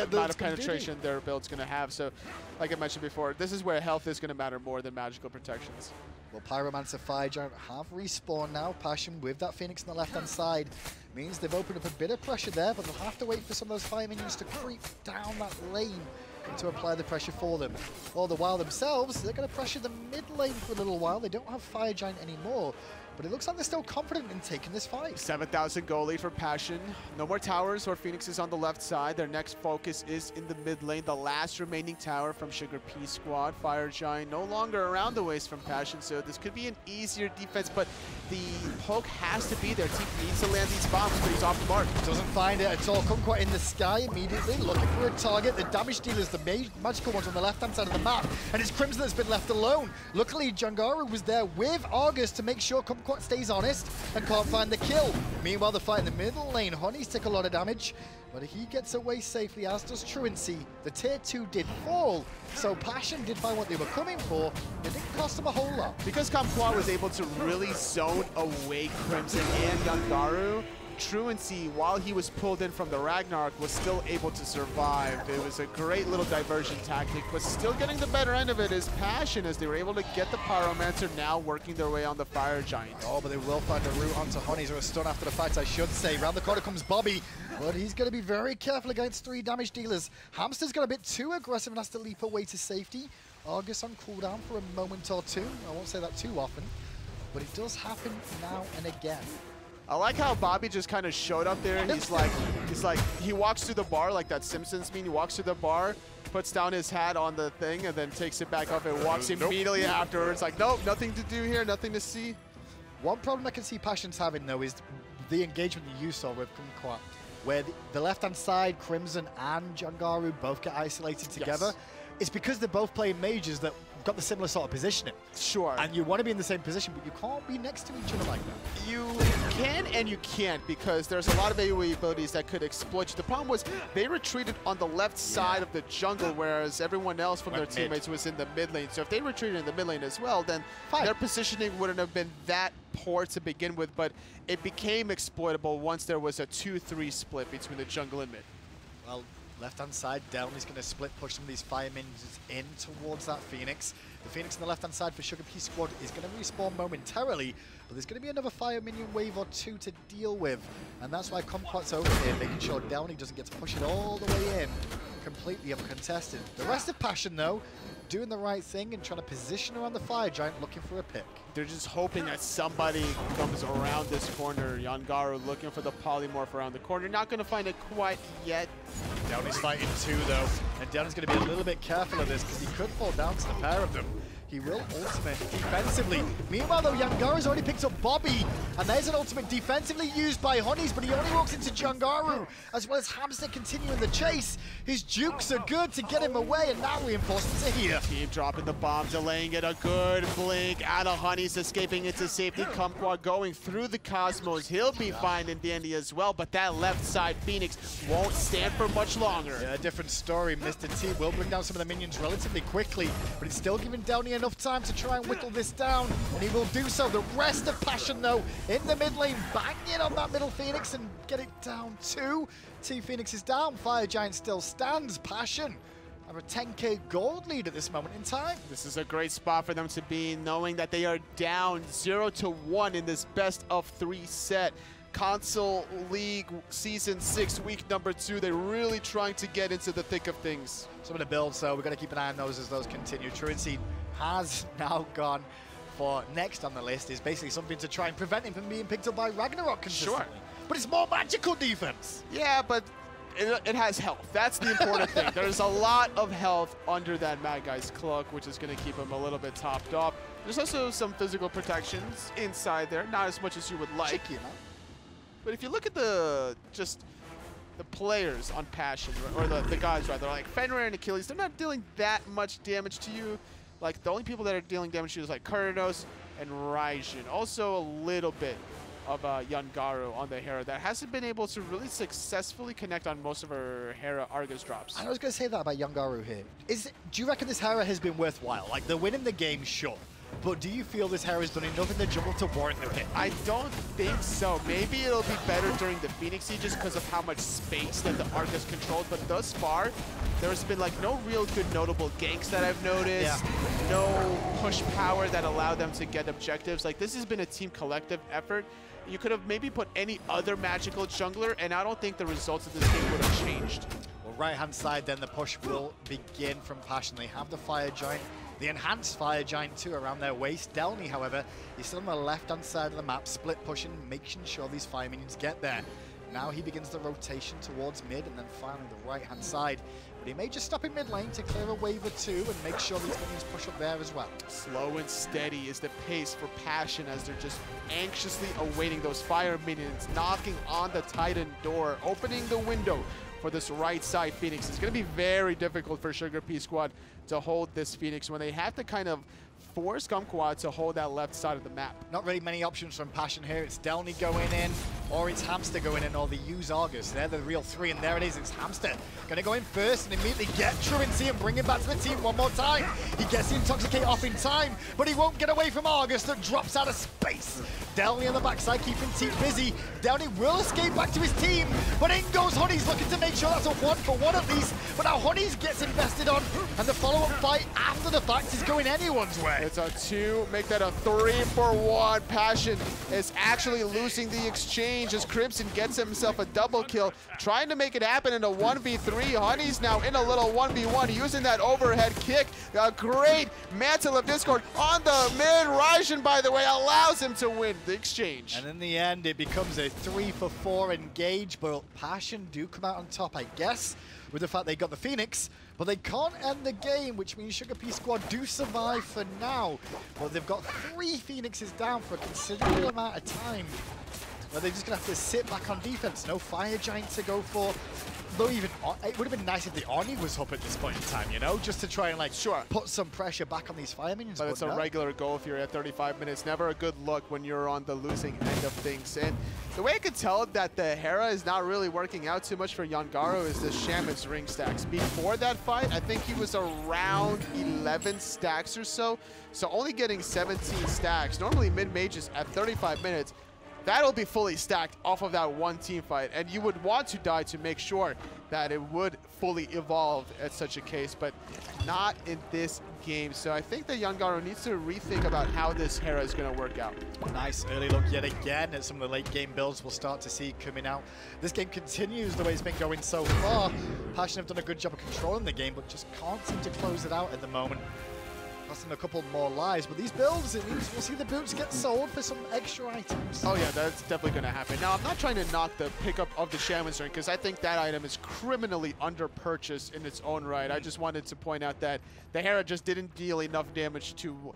amount of penetration their build's going to have. So, like I mentioned before, this is where health is going to matter more than magical protections. Well, Pyromancer, Fire Giant have respawned now. Passion with that Phoenix on the left-hand side means they've opened up a bit of pressure there, but they'll have to wait for some of those fire minions to creep down that lane to apply the pressure for them. All the while themselves, they're going to pressure the mid lane for a little while. They don't have Fire Giant anymore, but it looks like they're still confident in taking this fight. 7,000 goal lead for Passion. No more towers or Phoenixes on the left side. Their next focus is in the mid lane. The last remaining tower from Sugar P Squad. Fire Giant no longer around the waist from Passion, so this could be an easier defense, but the poke has to be there. Teep needs to land these bombs, but he's off the mark. Doesn't find it at all. Kumquat in the sky immediately, looking for a target. The damage dealers, the magical ones on the left-hand side of the map, and it's Crimson that's been left alone. Luckily, Jangaru was there with Argus to make sure Kumquat stays honest and can't find the kill. Meanwhile, the fight in the middle lane, Honeys take a lot of damage, but he gets away safely, as does Truancii. The tier 2 did fall, so Passion did find what they were coming for. It didn't cost them a whole lot. Because Kumquat was able to really zone away Crimson and Jangaru, Truancii, while he was pulled in from the Ragnarok, was still able to survive. It was a great little diversion tactic, but still getting the better end of it is Passion, as they were able to get the Pyromancer, now working their way on the Fire Giant. Oh, but they will find a route onto Honeys, or a stun after the fight, I should say. Round the corner comes Bobby, but he's going to be very careful against 3 damage dealers. Hamster's got a bit too aggressive and has to leap away to safety. Argus on cooldown for a moment or two. I won't say that too often, but it does happen now and again. I like how Bobby just kind of showed up there. He's like, he walks through the bar like that Simpsons meme. He walks through the bar, puts down his hat on the thing, and then takes it back up and walks immediately afterwards. Like, nope, nothing to do here, nothing to see. One problem I can see Passion's having, though, is the engagement that you saw with Kumquat, where the left-hand side, Crimson and Jangaru both get isolated together. Yes. It's because they're both playing mages that got the similar sort of positioning. Sure. And you want to be in the same position, but you can't be next to each other like that. You can and you can't, because there's a lot of AoE abilities that could exploit you. The problem was they retreated on the left side of the jungle, whereas everyone else from their teammates was in the mid lane. So if they retreated in the mid lane as well, then their positioning wouldn't have been that poor to begin with, but it became exploitable once there was a 2-3 split between the jungle and mid. Well, left-hand side, Delny's going to split push some of these fire minions in towards that Phoenix. The Phoenix on the left-hand side for Pea Squad is going to respawn momentarily, but there's going to be another fire minion wave or 2 to deal with. And that's why Kumquat's over here, making sure Delnyy doesn't get to push it all the way in, completely uncontested. The rest of Passion, though, doing the right thing and trying to position around the fire giant, looking for a pick. They're just hoping that somebody comes around this corner. Jangaru looking for the polymorph around the corner. Not going to find it quite yet. Delny's fighting 2, though, and Delny's going to be a little bit careful of this because he could fall down to the pair of them. He will ultimate defensively. Meanwhile, though, Jangaru's already picked up Bobby, and there's an ultimate defensively used by Honeys, but he only walks into Jangaru, as well as Hamster continuing the chase. His jukes are good to get him away, and now reinforcements are here. Teep dropping the bomb, delaying it. A good blink out of Honeys, escaping into safety. Kumquat going through the Cosmos. He'll be fine and dandy as well, but that left side Phoenix won't stand for much longer. Yeah, a different story. Mr. Teep will bring down some of the minions relatively quickly, but it's still giving Delnyy enough time to try and whittle this down, and he will do so. The rest of Passion, though, in the mid lane, banging on that middle Phoenix and get it down too. Team Phoenix is down. Fire Giant still stands. Passion have a 10k gold lead at this moment in time. This is a great spot for them to be, knowing that they are down 0-1 in this best of 3 set. Console League Season 6, week number 2. They're really trying to get into the thick of things. Some of the builds, so we've got to keep an eye on those as those continue. Truancii has now gone for next on the list, is basically something to try and prevent him from being picked up by Ragnarok consistently. Sure. But it's more magical defense. Yeah, but it has health. That's the important thing. There's a lot of health under that Mad Guy's cloak, which is going to keep him a little bit topped off. There's also some physical protections inside there, not as much as you would like. Cheeky, huh? But if you look at the players on Passion, or the guys rather, like Fenrir and Achilles, they're not dealing that much damage to you. Like, the only people that are dealing damage to you is like Cernunnos and Raijin. Also a little bit of Jangaru on the Hera that hasn't been able to really successfully connect on most of her Hera Argus drops. I was going to say that about Jangaru here. Do you reckon this Hera has been worthwhile? Like, they're winning the game, sure. But do you feel this Hera has done enough in the jungle to warrant the pick? I don't think so. Maybe it'll be better during the Phoenix Siege just because of how much space that the Argus controls. But thus far, there's been like no real good notable ganks that I've noticed. Yeah. No push power that allowed them to get objectives. Like, this has been a team collective effort. You could have maybe put any other magical jungler, and I don't think the results of this game would have changed. Well, right-hand side, then the push will begin from Passion. They have the Fire Giant, the enhanced Fire Giant too around their waist. Delnyy, however, is still on the left-hand side of the map, split pushing, making sure these fire minions get there. Now he begins the rotation towards mid and then finally the right-hand side. But he may just stop in mid lane to clear a wave or 2 and make sure these minions push up there as well. Slow and steady is the pace for Passion as they're just anxiously awaiting those fire minions, knocking on the Titan door, opening the window for this right side Phoenix. It's going to be very difficult for Pea Squad to hold this Phoenix when they have to kind of force Kumquat to hold that left side of the map. Not really many options from Passion here. It's Delnyy going in, or it's Hamster going in, or they use Argus. They're the real three, and there it is. It's Hamster going to go in first and immediately get Truancii and bring him back to the team one more time. He gets the Intoxicate off in time, but he won't get away from Argus that drops out of space. Delnyy on the backside keeping Teep busy. Delnyy will escape back to his team, but in goes Honey's looking to make sure that's a 1-for-1 at least. But now Honey's gets invested on, and the follow-up fight after the fact is going anyone's way. It's a 2, make that a 3-for-1. Passion is actually losing the exchange as Crimson gets himself a double kill, trying to make it happen in a 1v3. Honey's now in a little 1v1, using that overhead kick. A great Mantle of Discord on the mid. Raijin, by the way, allows him to win the exchange. And in the end, it becomes a 3-for-4 engage, but Passion do come out on top, I guess, with the fact they got the Phoenix, but they can't end the game, which means Sugar Pea Squad do survive for now. But they've got 3 Phoenixes down for a considerable amount of time, where they're just going to have to sit back on defense. No Fire Giant to go for. Though even, it would have been nice if the Oni was up at this point in time, you know, just to try and like put some pressure back on these fire minions. But it's a regular goal if you're at 35 minutes. Never a good look when you're on the losing end of things. And the way I could tell that the Hera is not really working out too much for Jangaru is the Shaman's ring stacks. Before that fight, I think he was around 11 stacks or so. So only getting 17 stacks. Normally mid-mages at 35 minutes. That'll be fully stacked off of that one team fight, and you would want to die to make sure that it would fully evolve at such a case, but not in this game. So I think that Jangaru needs to rethink about how this Hera is going to work out. Nice early look yet again at some of the late game builds we'll start to see coming out. This game continues the way it's been going so far. Passion have done a good job of controlling the game, but just can't seem to close it out at the moment. Costing a couple more lives, but these builds, it means we'll see the boots get sold for some extra items. Oh yeah, that's definitely going to happen. Now, I'm not trying to knock the pickup of the Shaman's Ring, because I think that item is criminally under-purchased in its own right. I just wanted to point out that the Hera just didn't deal enough damage to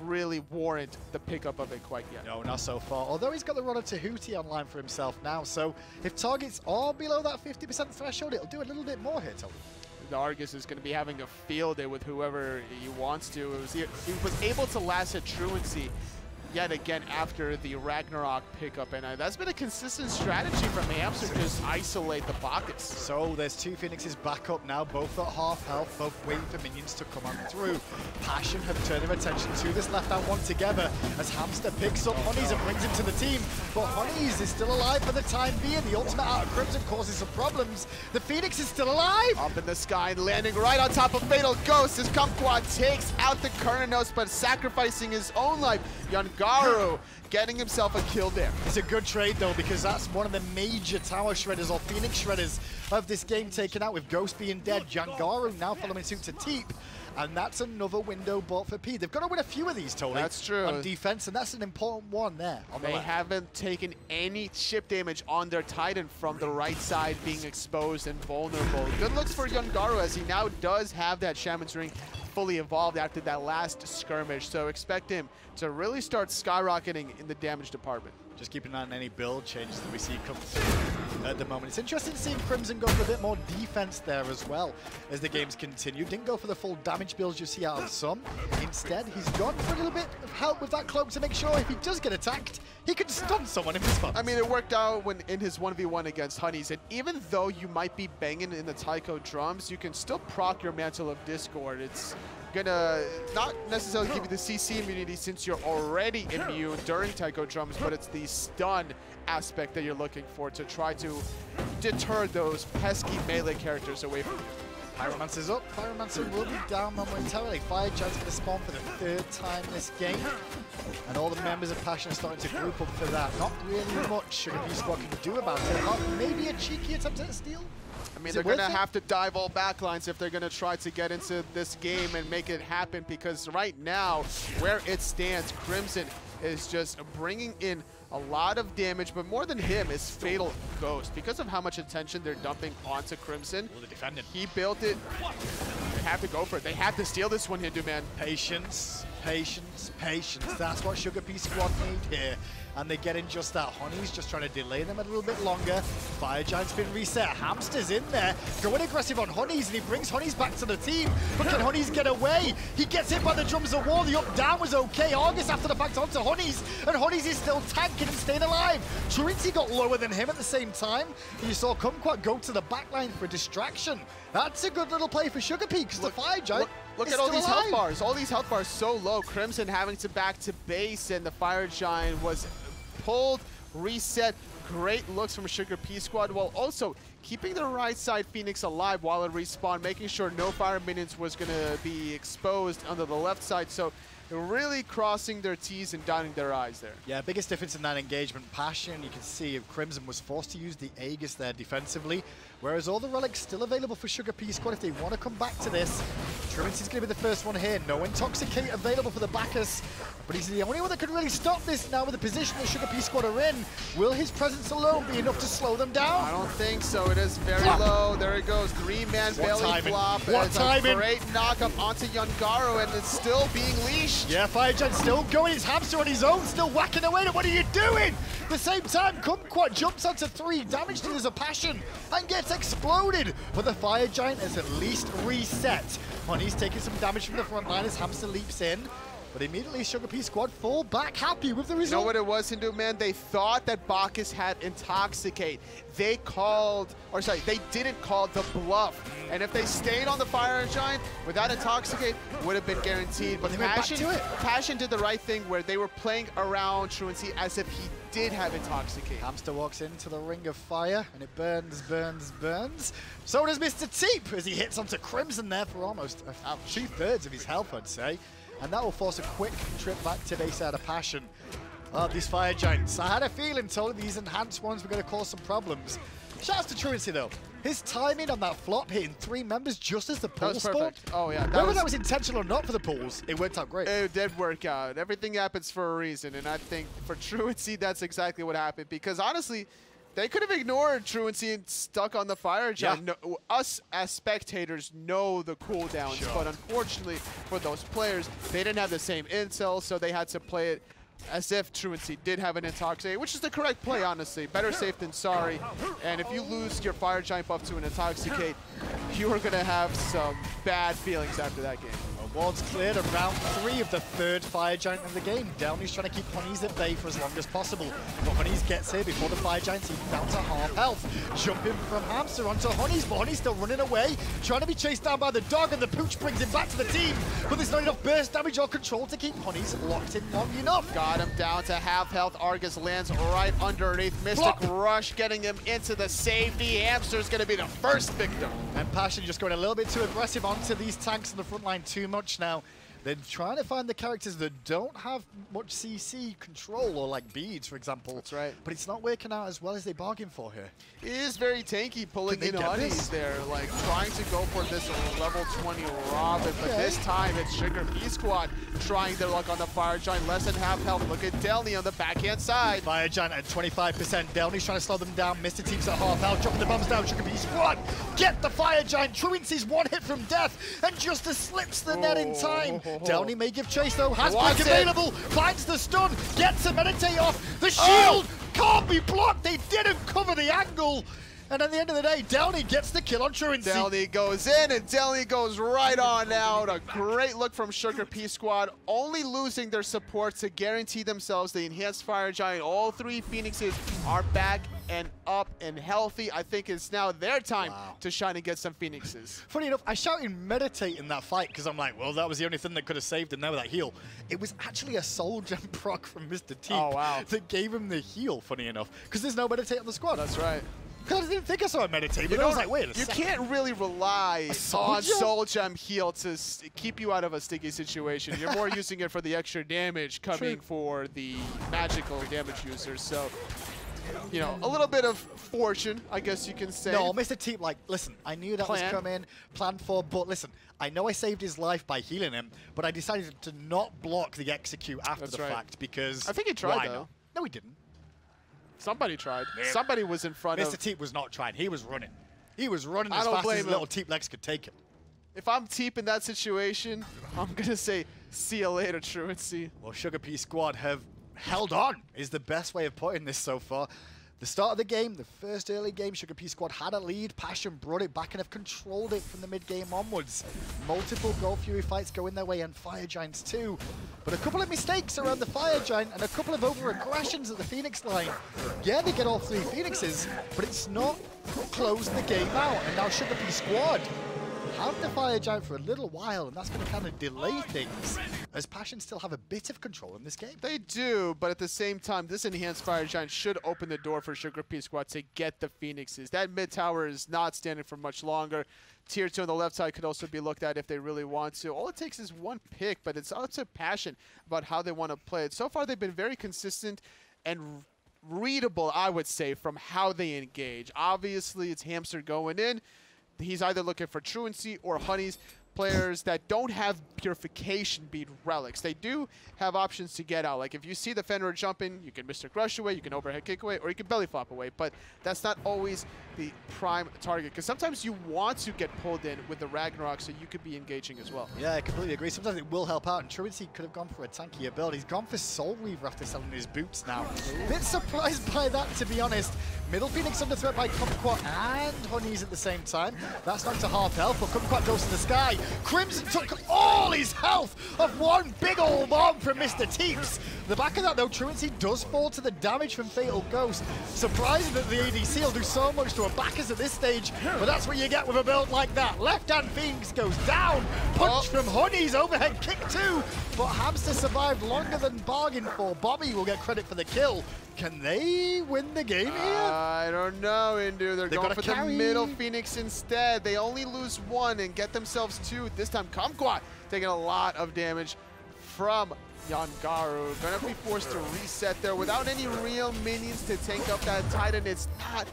really warrant the pickup of it quite yet. No, not so far. Although he's got the Ratatoskr online for himself now, so if targets are below that 50% threshold, it'll do a little bit more here, Toby. The Argus is going to be having a field day with whoever he wants to. He was able to last at Truancii yet again after the Ragnarok pickup, and that's been a consistent strategy from Hamster to just isolate the Bacchus. So there's 2 Phoenixes back up now, both at half health, both waiting for minions to come on through. Passion have turned their attention to this left-hand one together as Hamster picks up Honeys and brings him to the team. But Honeys is still alive for the time being. The ultimate out of Crimson causes some problems. The Phoenix is still alive! Up in the sky, landing right on top of Fatal Ghost as Kumquat takes out the Cernunnos, but sacrificing his own life. Jangaru getting himself a kill there. It's a good trade though, because that's one of the major tower shredders or Phoenix shredders of this game taken out, with Ghost being dead. Jangaru now following suit to Teep, and that's another window bought for P. They've got to win a few of these, Tony. That's true. On defense, and that's an important one there. They haven't taken any chip damage on their Titan from the right side being exposed and vulnerable. Good looks for Jangaru as he now does have that Shaman's Ring fully evolved after that last skirmish, so expect him to really start skyrocketing in the damage department. Just keeping an eye on any build changes that we see come through at the moment. It's interesting seeing Crimson go for a bit more defense there as well as the games continue. Didn't go for the full damage builds you see out of some. Instead, he's gone for a little bit of help with that cloak to make sure if he does get attacked, he can stun someone in response. I mean, it worked out when in his 1v1 against Honeys, and even though you might be banging in the taiko drums, you can still proc your Mantle of Discord. It's gonna not necessarily give you the CC immunity since you're already immune during taiko drums, but it's the stun aspect that you're looking for to try to deter those pesky melee characters away from you. Pyromancer's up. Pyromancer will be down momentarily. Fire Giant's going to spawn for the 3rd time this game. And all the members of Passion are starting to group up for that. Not really much Sugar Pea Squad can do about it. Maybe a cheeky attempt at a steal? I mean, they're going to have to dive all backlines if they're going to try to get into this game and make it happen, because right now, where it stands, Crimson is just bringing in a lot of damage, but more than him is Fatal Ghost. Because of how much attention they're dumping onto Crimson, defendant. He built it. They have to go for it. They have to steal this one, Hindu man. Patience. Patience, patience. That's what Sugar Pea Squad need here. And they're getting just that. Honey's just trying to delay them a little bit longer. Fire Giant's been reset. Hamster's in there, going aggressive on Honeys, and he brings Honeys back to the team. But can Honeys get away? He gets hit by the drums of war. The up-down was okay. Argus after the fact onto Honeys, and Honeys is still tanking and staying alive. Truancii got lower than him at the same time. You saw Kumquat go to the backline for a distraction. That's a good little play for Sugar Pea, because the Fire Giant Look at all these health bars. All these health bars so low. Crimson having to back to base, and the Fire Giant was pulled, reset. Great looks from Sugar Pea Squad, while also keeping the right side Phoenix alive while it respawned, making sure no fire minions was going to be exposed under the left side. So they're really crossing their T's and dotting their I's there. Yeah, biggest difference in that engagement. Passion, you can see Crimson was forced to use the Aegis there defensively, whereas all the relics still available for Sugar Pea Squad if they want to come back to this. Truancii's going to be the first one here. No Intoxicate available for the Bacchus, but he's the only one that could really stop this now with the position that Sugar Pea Squad are in. Will his presence alone be enough to slow them down? I don't think so. It is very low. There it goes. Three-man belly flop. What timing? Great knock-up onto Jangaru, and it's still being leashed. Yeah, Fire Giant still going. His hamster on his own, still whacking away. What are you doing? At the same time, Kumquat jumps onto 3, damage dealers a Passion, and gets exploded. But the Fire Giant is at least reset. Honey's taking some damage from the front line as Hamster leaps in. But immediately, Sugar Pea Squad fall back happy with the result. You know what it was, Hindu man? They thought that Bacchus had Intoxicate. They didn't call the bluff. And if they stayed on the Fire Giant without Intoxicate, would have been guaranteed. But Passion did the right thing where they were playing around Truancii as if he did have Intoxicate. Hamster walks into the ring of fire, and it burns, burns, burns. So does Mr. Teep as he hits onto Crimson there for almost 2/3 of his health, I'd say. And that will force a quick trip back to base out of Passion. These Fire Giants. I had a feeling totally these enhanced ones were going to cause some problems. Shouts to Truancii though. His timing on that flop, hitting 3 members just as the pool spawned. Oh yeah. Whether that was intentional or not for the pools, it worked out great. It did work out. Everything happens for a reason, and I think for Truancii, that's exactly what happened. Because honestly, they could have ignored Truancii and stuck on the Fire Giant. Yeah. No, us as spectators know the cooldowns, but unfortunately for those players, they didn't have the same intel, so they had to play it as if Truancii did have an Intoxicate, which is the correct play, honestly. Better safe than sorry. And if you lose your Fire Giant buff to an Intoxicate, you are going to have some bad feelings after that game. Ward's cleared around 3 of the 3rd Fire Giant of the game. Delny's trying to keep Honeys at bay for as long as possible. But Honeys gets here before the Fire Giant's even down to half health. Jumping from Hamster onto Honeys, but Honeys still running away, trying to be chased down by the dog, and the pooch brings him back to the team. But there's not enough burst damage or control to keep Honeys locked in long enough. Got him down to half health. Argus lands right underneath. Mystic Rush getting him into the safety. Hamster's going to be the first victim. And Passion just going a little bit too aggressive onto these tanks in the front line too much now. They're trying to find the characters that don't have much CC control, or like beads, for example. That's right. But it's not working out as well as they bargained for here. It is very tanky, pulling in Honeys there, like trying to go for this level 20 Robin, but this time it's Sugar Pea Squad trying their luck on the Fire Giant, less than half health. Look at Delnyy on the backhand side. Fire Giant at 25%. Delny's trying to slow them down. Mr. Teep's at half health, dropping the bombs down. Sugar Pea Squad get the Fire Giant. Truancii's 1 hit from death, and just slips the net in time. Delnyy may give chase though, has break available, finds the stun, gets a meditate off, the shield can't be blocked, they didn't cover the angle. And at the end of the day, Delnyy gets the kill on Truancii. Delnyy goes in, and Delnyy goes right on out. A great look from Sugar Pea Squad, only losing their support to guarantee themselves the enhanced Fire Giant. All 3 Phoenixes are back and up and healthy. I think it's now their time to shine and get some Phoenixes. Funny enough, I shouted meditate in that fight because I'm like, well, that was the only thing that could have saved him there with that heal. It was actually a soul gem proc from Mr. Teep that gave him the heal, funny enough, because there's no meditate on the squad. That's right. Because I didn't think I saw a meditate, but I was like, wait a second. You can't really rely on Soul Gem heal to keep you out of a sticky situation. You're more using it for the extra damage coming for the magical damage users. So, you know, a little bit of fortune, I guess you can say. No, Mr. Teep, like, listen, I knew that was coming, planned for, but listen, I know I saved his life by healing him, but I decided to not block the execute after the fact because... I think he tried, though. No, he didn't. Somebody tried. Somebody was in front of... Mr. Teep was not trying. He was running. He was running as fast as little Teep legs could take him. If I'm Teep in that situation, I'm going to say, See you later, Truancii. Well, Pea Squad have held on, is the best way of putting this so far. The start of the game, the first early game, Pea Squad had a lead. Passion brought it back and have controlled it from the mid-game onwards. Multiple Gold Fury fights going their way and Fire Giants too. But a couple of mistakes around the Fire Giant and a couple of over-aggressions at the Phoenix line. Yeah, they get all 3 Phoenixes, but it's not closed the game out. And now Pea Squad have the Fire Giant for a little while, and that's going to kind of delay things, as Passion still have a bit of control in this game. They do, but at the same time, this enhanced Fire Giant should open the door for Pea Squad to get the Phoenixes. That mid tower is not standing for much longer. Tier 2 on the left side could also be looked at if they really want to. All it takes is one pick, but it's up to Passion about how they want to play it. So far, they've been very consistent and readable, I would say, from how they engage. Obviously, it's Hamster going in. He's either looking for Truancii or Honey's, players that don't have purification bead relics. They do have options to get out. Like if you see the Fenrir jumping, you can Mystic Rush away, you can overhead kick away, or you can belly flop away, but that's not always the prime target, because sometimes you want to get pulled in with the Ragnarok so you could be engaging as well. Yeah, I completely agree. Sometimes it will help out, and Truancii could have gone for a tankier build. He's gone for Soul Reaver after selling his boots now. A bit surprised by that, to be honest. Middle Phoenix under threat by Kumquat and Honeys at the same time. That's down to half health, but Kumquat goes to the sky. Crimson took all his health of one big old bomb from Mr. Teeps. The back of that, though, Truancii does fall to the damage from Fatal Ghost. Surprising that the ADC will do so much to a Bacchus at this stage, but that's what you get with a build like that. Left-hand Phoenix goes down. Punch from Honeys, overhead kick too. But Hamster survived longer than bargained for. Bobby will get credit for the kill. Can they win the game here? I don't know, Indu. They're going for the middle Phoenix instead. They only lose one and get themselves two. This time, Kumquat taking a lot of damage from Jangaru. Gonna be forced to reset there without any real minions to tank up that Titan. It's not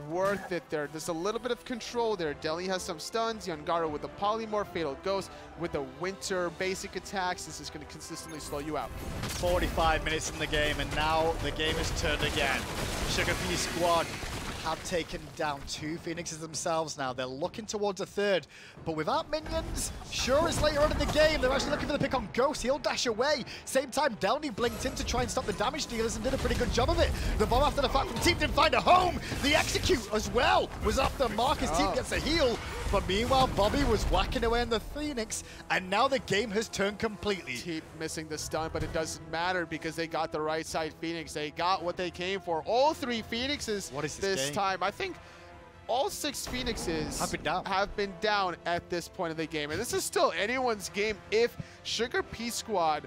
worth it there. There's a little bit of control there. Delnyy has some stuns. Jangaru with the Polymorph, Fatal Ghost with the Winter basic attacks. This is going to consistently slow you out. 45 minutes in the game, and now the game has turned again. Pea Squad have taken down two Phoenixes themselves now. They're looking towards a third, but without minions, sure as later on in the game, they're actually looking for the pick on Ghost. He'll dash away. Same time, Delnyy blinked in to try and stop the damage dealers and did a pretty good job of it. The bomb after the fact from Teep didn't find a home. The execute as well was off the mark as Teep gets a heal. But meanwhile, Bobby was whacking away on the Phoenix, and now the game has turned completely. Teep missing the stun, but it doesn't matter because they got the right side Phoenix. They got what they came for. All three Phoenixes this time. I think all 6 Phoenixes have been down at this point of the game. And this is still anyone's game if Pea Squad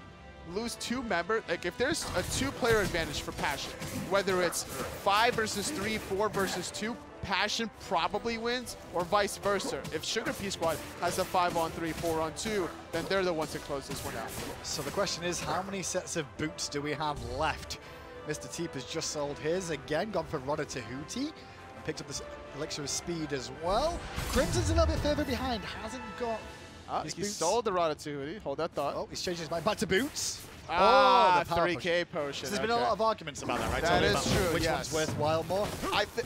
lose 2 members. Like if there's a 2-player advantage for Passion, whether it's 5 versus 3, 4 versus 2, Passion probably wins, or vice versa. If Pea Squad has a 5-on-3, 4-on-2, then they're the ones to close this one out. So the question is, how many sets of boots do we have left? Mr. Teep has just sold his again, gone for Ratatoskr, picked up this Elixir of Speed as well. Crimson's a little bit further behind, hasn't got his he boots. sold the Ratatoskr, hold that thought. Oh, he's changed his mind, back to boots. Ah, the 3K potion. So there's been a lot of arguments about that, right? That is true, Which one's worthwhile more?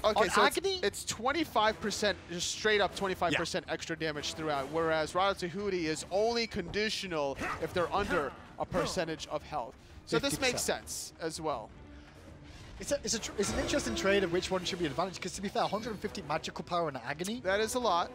Okay, so Agni? it's 25%, just straight up 25% extra damage throughout, whereas Ratatoskr is only conditional if they're under a percentage of health. So 50%. This makes sense as well. It's an interesting trade of which one should be advantage, because to be fair, 150 magical power and Agni. That is a lot.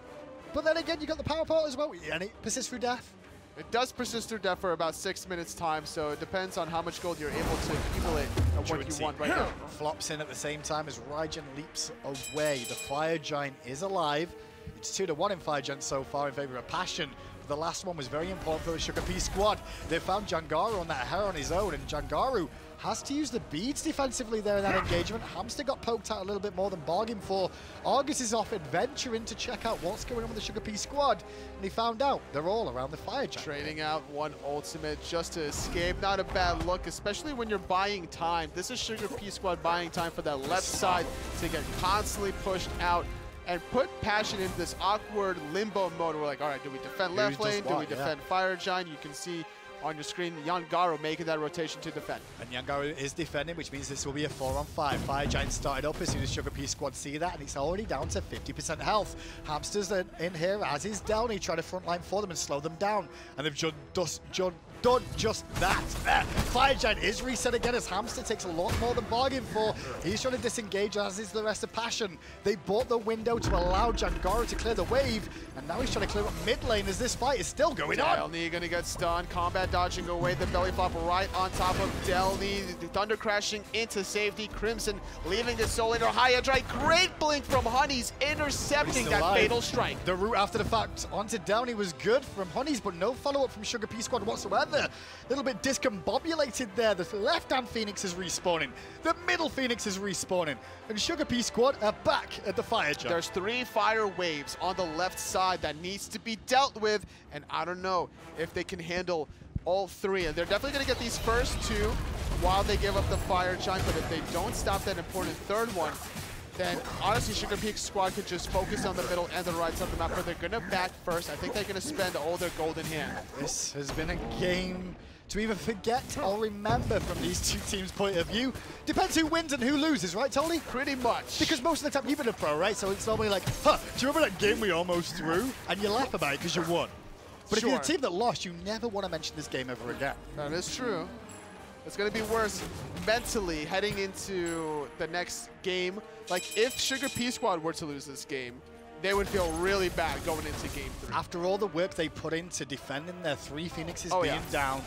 But then again, you got the power port as well, and it persists through death. It does persist through death for about 6 minutes time, so it depends on how much gold you're able to accumulate and what you want right now. Flops in at the same time as Raijin leaps away. The Fire Giant is alive. It's 2-1 in Fire Giant so far in favor of Passion. The last one was very important for the Pea Squad. They found Jangaru on that Hera on his own, and Jangaru has to use the beads defensively there in that engagement. Hamster got poked out a little bit more than bargained for. Argus is off adventuring to check out what's going on with the Pea Squad, and he found out they're all around the Fire Giant. Trading out one ultimate just to escape. Not a bad look, especially when you're buying time. This is Pea Squad buying time for that left side to get constantly pushed out and put Passion into this awkward limbo mode. We're like, all right, do we defend left lane? Do we defend Fire Giant? You can see on your screen, Jangaru making that rotation to defend. And Jangaru is defending, which means this will be a 4-on-5. Fire Giant started up as soon as Pea Squad see that, and it's already down to 50% health. Hamster's in here, as is Delnyy, trying to frontline for them and slow them down. And they've done just that. Fire Giant is reset again as Hamster takes a lot more than bargained for. He's trying to disengage, as is the rest of Passion. They bought the window to allow Jangaru to clear the wave, and now he's trying to clear up mid lane as this fight is still going on. Delnyy gonna get stunned. Combat dodging away. The belly flop right on top of Delnyy. The Thunder crashing into safety. Crimson leaving the Soul Eater high edge right. Great blink from Honeys, intercepting that fatal strike. The route after the fact onto Delnyy was good from Honeys, but no follow-up from Sugar Pea Squad whatsoever. A little bit discombobulated there. The left-hand Phoenix is respawning. The middle Phoenix is respawning. And Sugar Pea Squad are back at the Fire Giant. There's 3 fire waves on the left side that needs to be dealt with, and I don't know if they can handle all 3. And they're definitely going to get these first 2 while they give up the Fire Giant, but if they don't stop that important third one, then honestly Sugar Pea Squad could just focus on the middle and the right side of the map, but they're going to back first. I think they're going to spend all their gold in hand. This has been a game to either forget or remember from these 2 teams' point of view. Depends who wins and who loses, right, Tony? Pretty much. Because most of the time you've been a pro, right? So it's normally like, huh, do you remember that game we almost threw? And you laugh about it because you won. But if you're a team that lost, you never want to mention this game ever again. That is true. It's going to be worse mentally heading into the next game. Like, if Sugar Pea Squad were to lose this game, they would feel really bad going into game 3. After all the work they put into defending their 3 Phoenixes being down,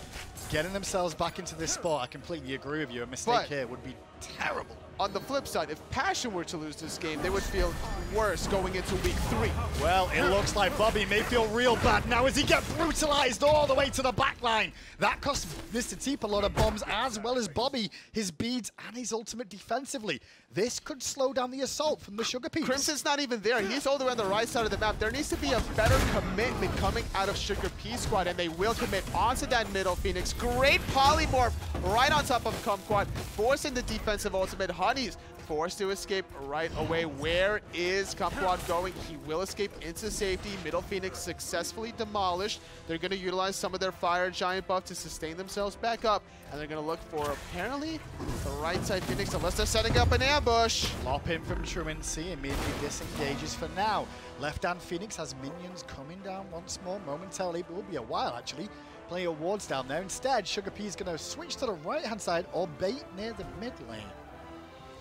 getting themselves back into this spot, I completely agree with you. A mistake here would be terrible. On the flip side, if Passion were to lose this game, they would feel worse going into week 3. Well, it looks like Bobby may feel real bad now as he gets brutalized all the way to the back line. That cost Mr. Teep a lot of bombs, as well as Bobby, his beads, and his ultimate defensively. This could slow down the assault from the Sugar Peas. Crimson's not even there. He's all the way on the right side of the map. There needs to be a better commitment coming out of Sugar Pea Squad, and they will commit onto that middle Phoenix. Great polymorph right on top of Kumquat, forcing the defensive ultimate. Honeys forced to escape right away. Where is Kumquat going? He will escape into safety. Middle Phoenix successfully demolished. They're going to utilize some of their Fire Giant buff to sustain themselves back up, and they're going to look for, apparently, the right side Phoenix, unless they're setting up an ambush. Lop in from Truancii, immediately disengages for now. Left-hand Phoenix has minions coming down once more momentarily, but it will be a while, actually. Plenty of wards down there. Instead, Sugar Pea is going to switch to the right-hand side or bait near the mid lane.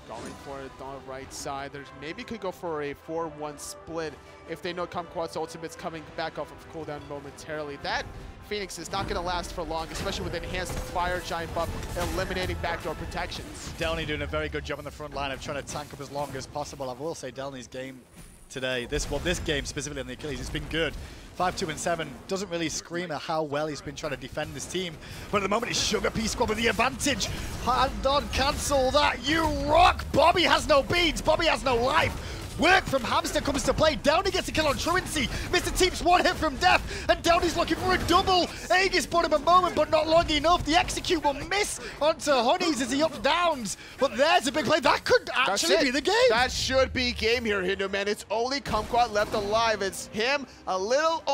Going for it on the right side. There's maybe could go for a 4-1 split if they know Kumquat's ultimate's coming back off of cooldown momentarily. That Phoenix is not going to last for long, especially with enhanced Fire Giant buff, eliminating backdoor protections. Delnyy doing a very good job on the front line of trying to tank up as long as possible. I will say Delny's game today, this game specifically on the Achilles, it's been good. 5-2 and 7 doesn't really scream at how well he's been trying to defend this team, but at the moment it's Sugar Pea Squad with the advantage. Hand on, cancel that, you rock! Bobby has no beads, Bobby has no life. Work from Hamster comes to play. Delnyy gets a kill on Truancii. Mr. Teep's 1 hit from death, and Delny's looking for a double. Aegis bought him a moment, but not long enough. The execute will miss onto Honeys as he up downs. But there's a big play. That could actually be the game. That should be game here, Hinduman. It's only Kumquat left alive. It's him, a little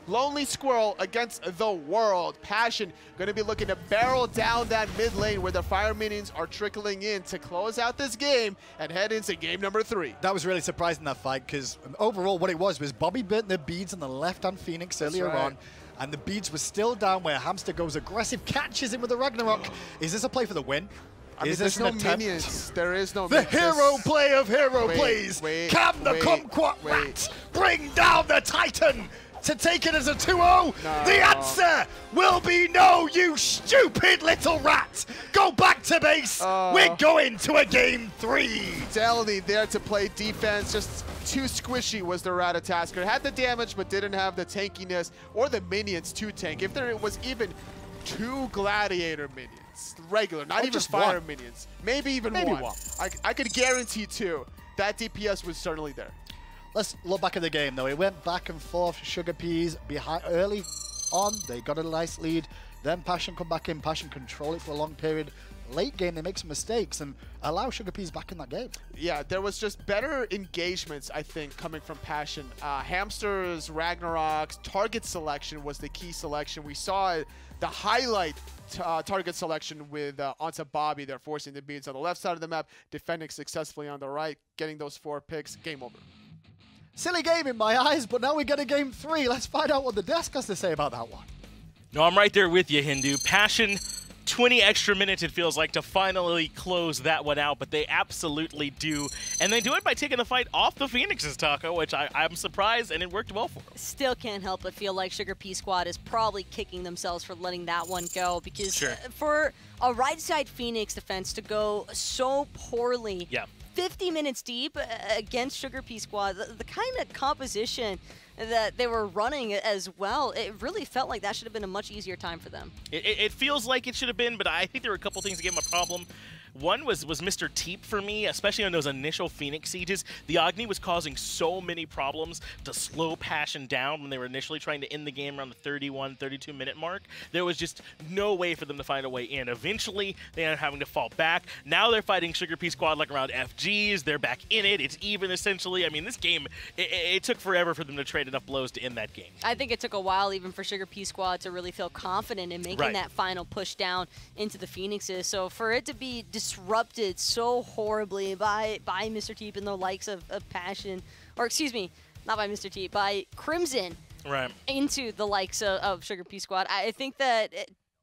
lonely squirrel against the world. Passion going to be looking to barrel down that mid lane where the fire minions are trickling in to close out this game and head into game number 3. That was really surprising, that fight, because overall what it was Bobby burnt the beads on the left-hand Phoenix earlier on, and the beads were still down where Hamster goes aggressive, catches him with the Ragnarok. Is this a play for the win? I mean, there's no minions. There is no minions. The hero play of hero plays. Can the Kumquat rat bring down the Titan to take it as a 2-0? No. The answer will be no, you stupid little rat. Go back to base. We're going to a game 3. Delnyy there to play defense. Just too squishy was the Ratatoskr. Had the damage, but didn't have the tankiness or the minions to tank. If there was even 2 gladiator minions, regular, not even just fire one. Minions, maybe even one. I could guarantee 2. That DPS was certainly there. Let's look back at the game, though. It went back and forth. Sugar Peas behind early on. They got a nice lead. Then Passion come back in. Passion control it for a long period. Late game, they make some mistakes and allow Sugar Peas back in that game. Yeah, there was just better engagements, I think, coming from Passion. Hamster's Ragnarok's target selection was the key selection. We saw the highlight target selection with onto Bobby. They're forcing the beads on the left side of the map, defending successfully on the right, getting those 4 picks. Game over. Silly game in my eyes, but now we get a game 3. Let's find out what the desk has to say about that one. No, I'm right there with you, Hindu. Passion, 20 extra minutes it feels like to finally close that one out, but they absolutely do. And they do it by taking the fight off the Phoenixes, Taco, which I'm surprised, and it worked well for them. Still can't help but feel like Sugar Pea Squad is probably kicking themselves for letting that one go, because for a right-side Phoenix defense to go so poorly, 50 minutes deep against Sugar Pea Squad, the kind of composition that they were running as well, it really felt like that should have been a much easier time for them. It feels like it should have been, but I think there were a couple things that gave them a problem. One was Mr. Teep for me, especially on those initial Phoenix sieges. The Agni was causing so many problems to slow Passion down when they were initially trying to end the game around the 31, 32-minute mark. There was just no way for them to find a way in. Eventually, they ended up having to fall back. Now they're fighting Sugar Pea Squad like around FGs. They're back in it. It's even, essentially. I mean, this game, it took forever for them to trade enough blows to end that game. I think it took a while even for Sugar Pea Squad to really feel confident in making that final push down into the Phoenixes. So for it to be disrupted so horribly by Mr. Teep and the likes of Passion, or excuse me, not by Mr. Teep, by Crimson, into the likes of Sugar Pea Squad, I think that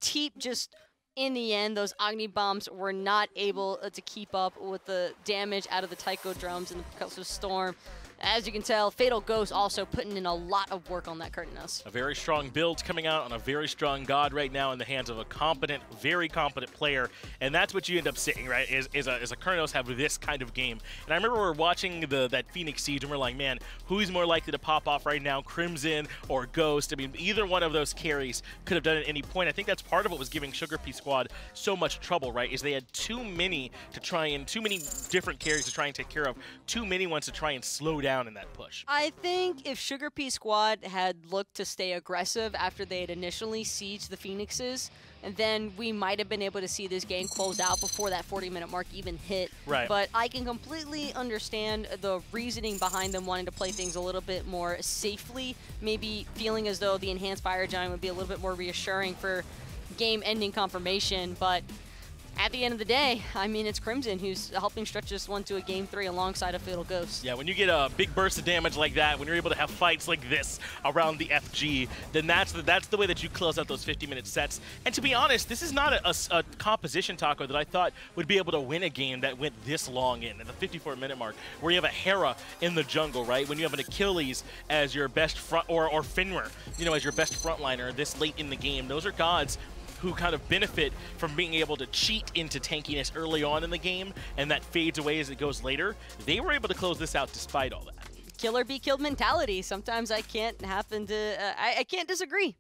Teep just, in the end, those Agni bombs were not able to keep up with the damage out of the Taiko drums and the Percussive Storm. As you can tell, Fatal Ghost also putting in a lot of work on that Cernunnos. A very strong build coming out on a very strong god right now in the hands of a competent, very competent player, and that's what you end up seeing, right, is a Cernunnos have this kind of game. And I remember we were watching that Phoenix Siege, and we're like, man, who's more likely to pop off right now, Crimson or Ghost? I mean, either one of those carries could have done it at any point. I think that's part of what was giving Sugar Pea Squad so much trouble, right, is they had too many different carries to try and take care of, too many ones to try and slow down in that push. I think if Sugar Pea Squad had looked to stay aggressive after they had initially sieged the Phoenixes, and then we might have been able to see this game close out before that 40-minute mark even hit. But I can completely understand the reasoning behind them wanting to play things a little bit more safely, maybe feeling as though the Enhanced Fire Giant would be a little bit more reassuring for game-ending confirmation, but at the end of the day, I mean, it's Crimson who's helping stretch this one to a Game 3 alongside a Fatal Ghost. Yeah, when you get a big burst of damage like that, when you're able to have fights like this around the FG, then that's the way that you close out those 50-minute sets. And to be honest, this is not a composition, Taco, that I thought would be able to win a game that went this long in, at the 54-minute mark, where you have a Hera in the jungle, right? When you have an Achilles as your best front, or Fenrir, you know, as your best frontliner this late in the game. Those are gods who kind of benefit from being able to cheat into tankiness early on in the game, and that fades away as it goes later. They were able to close this out despite all that. Killer be killed mentality. Sometimes I can't disagree.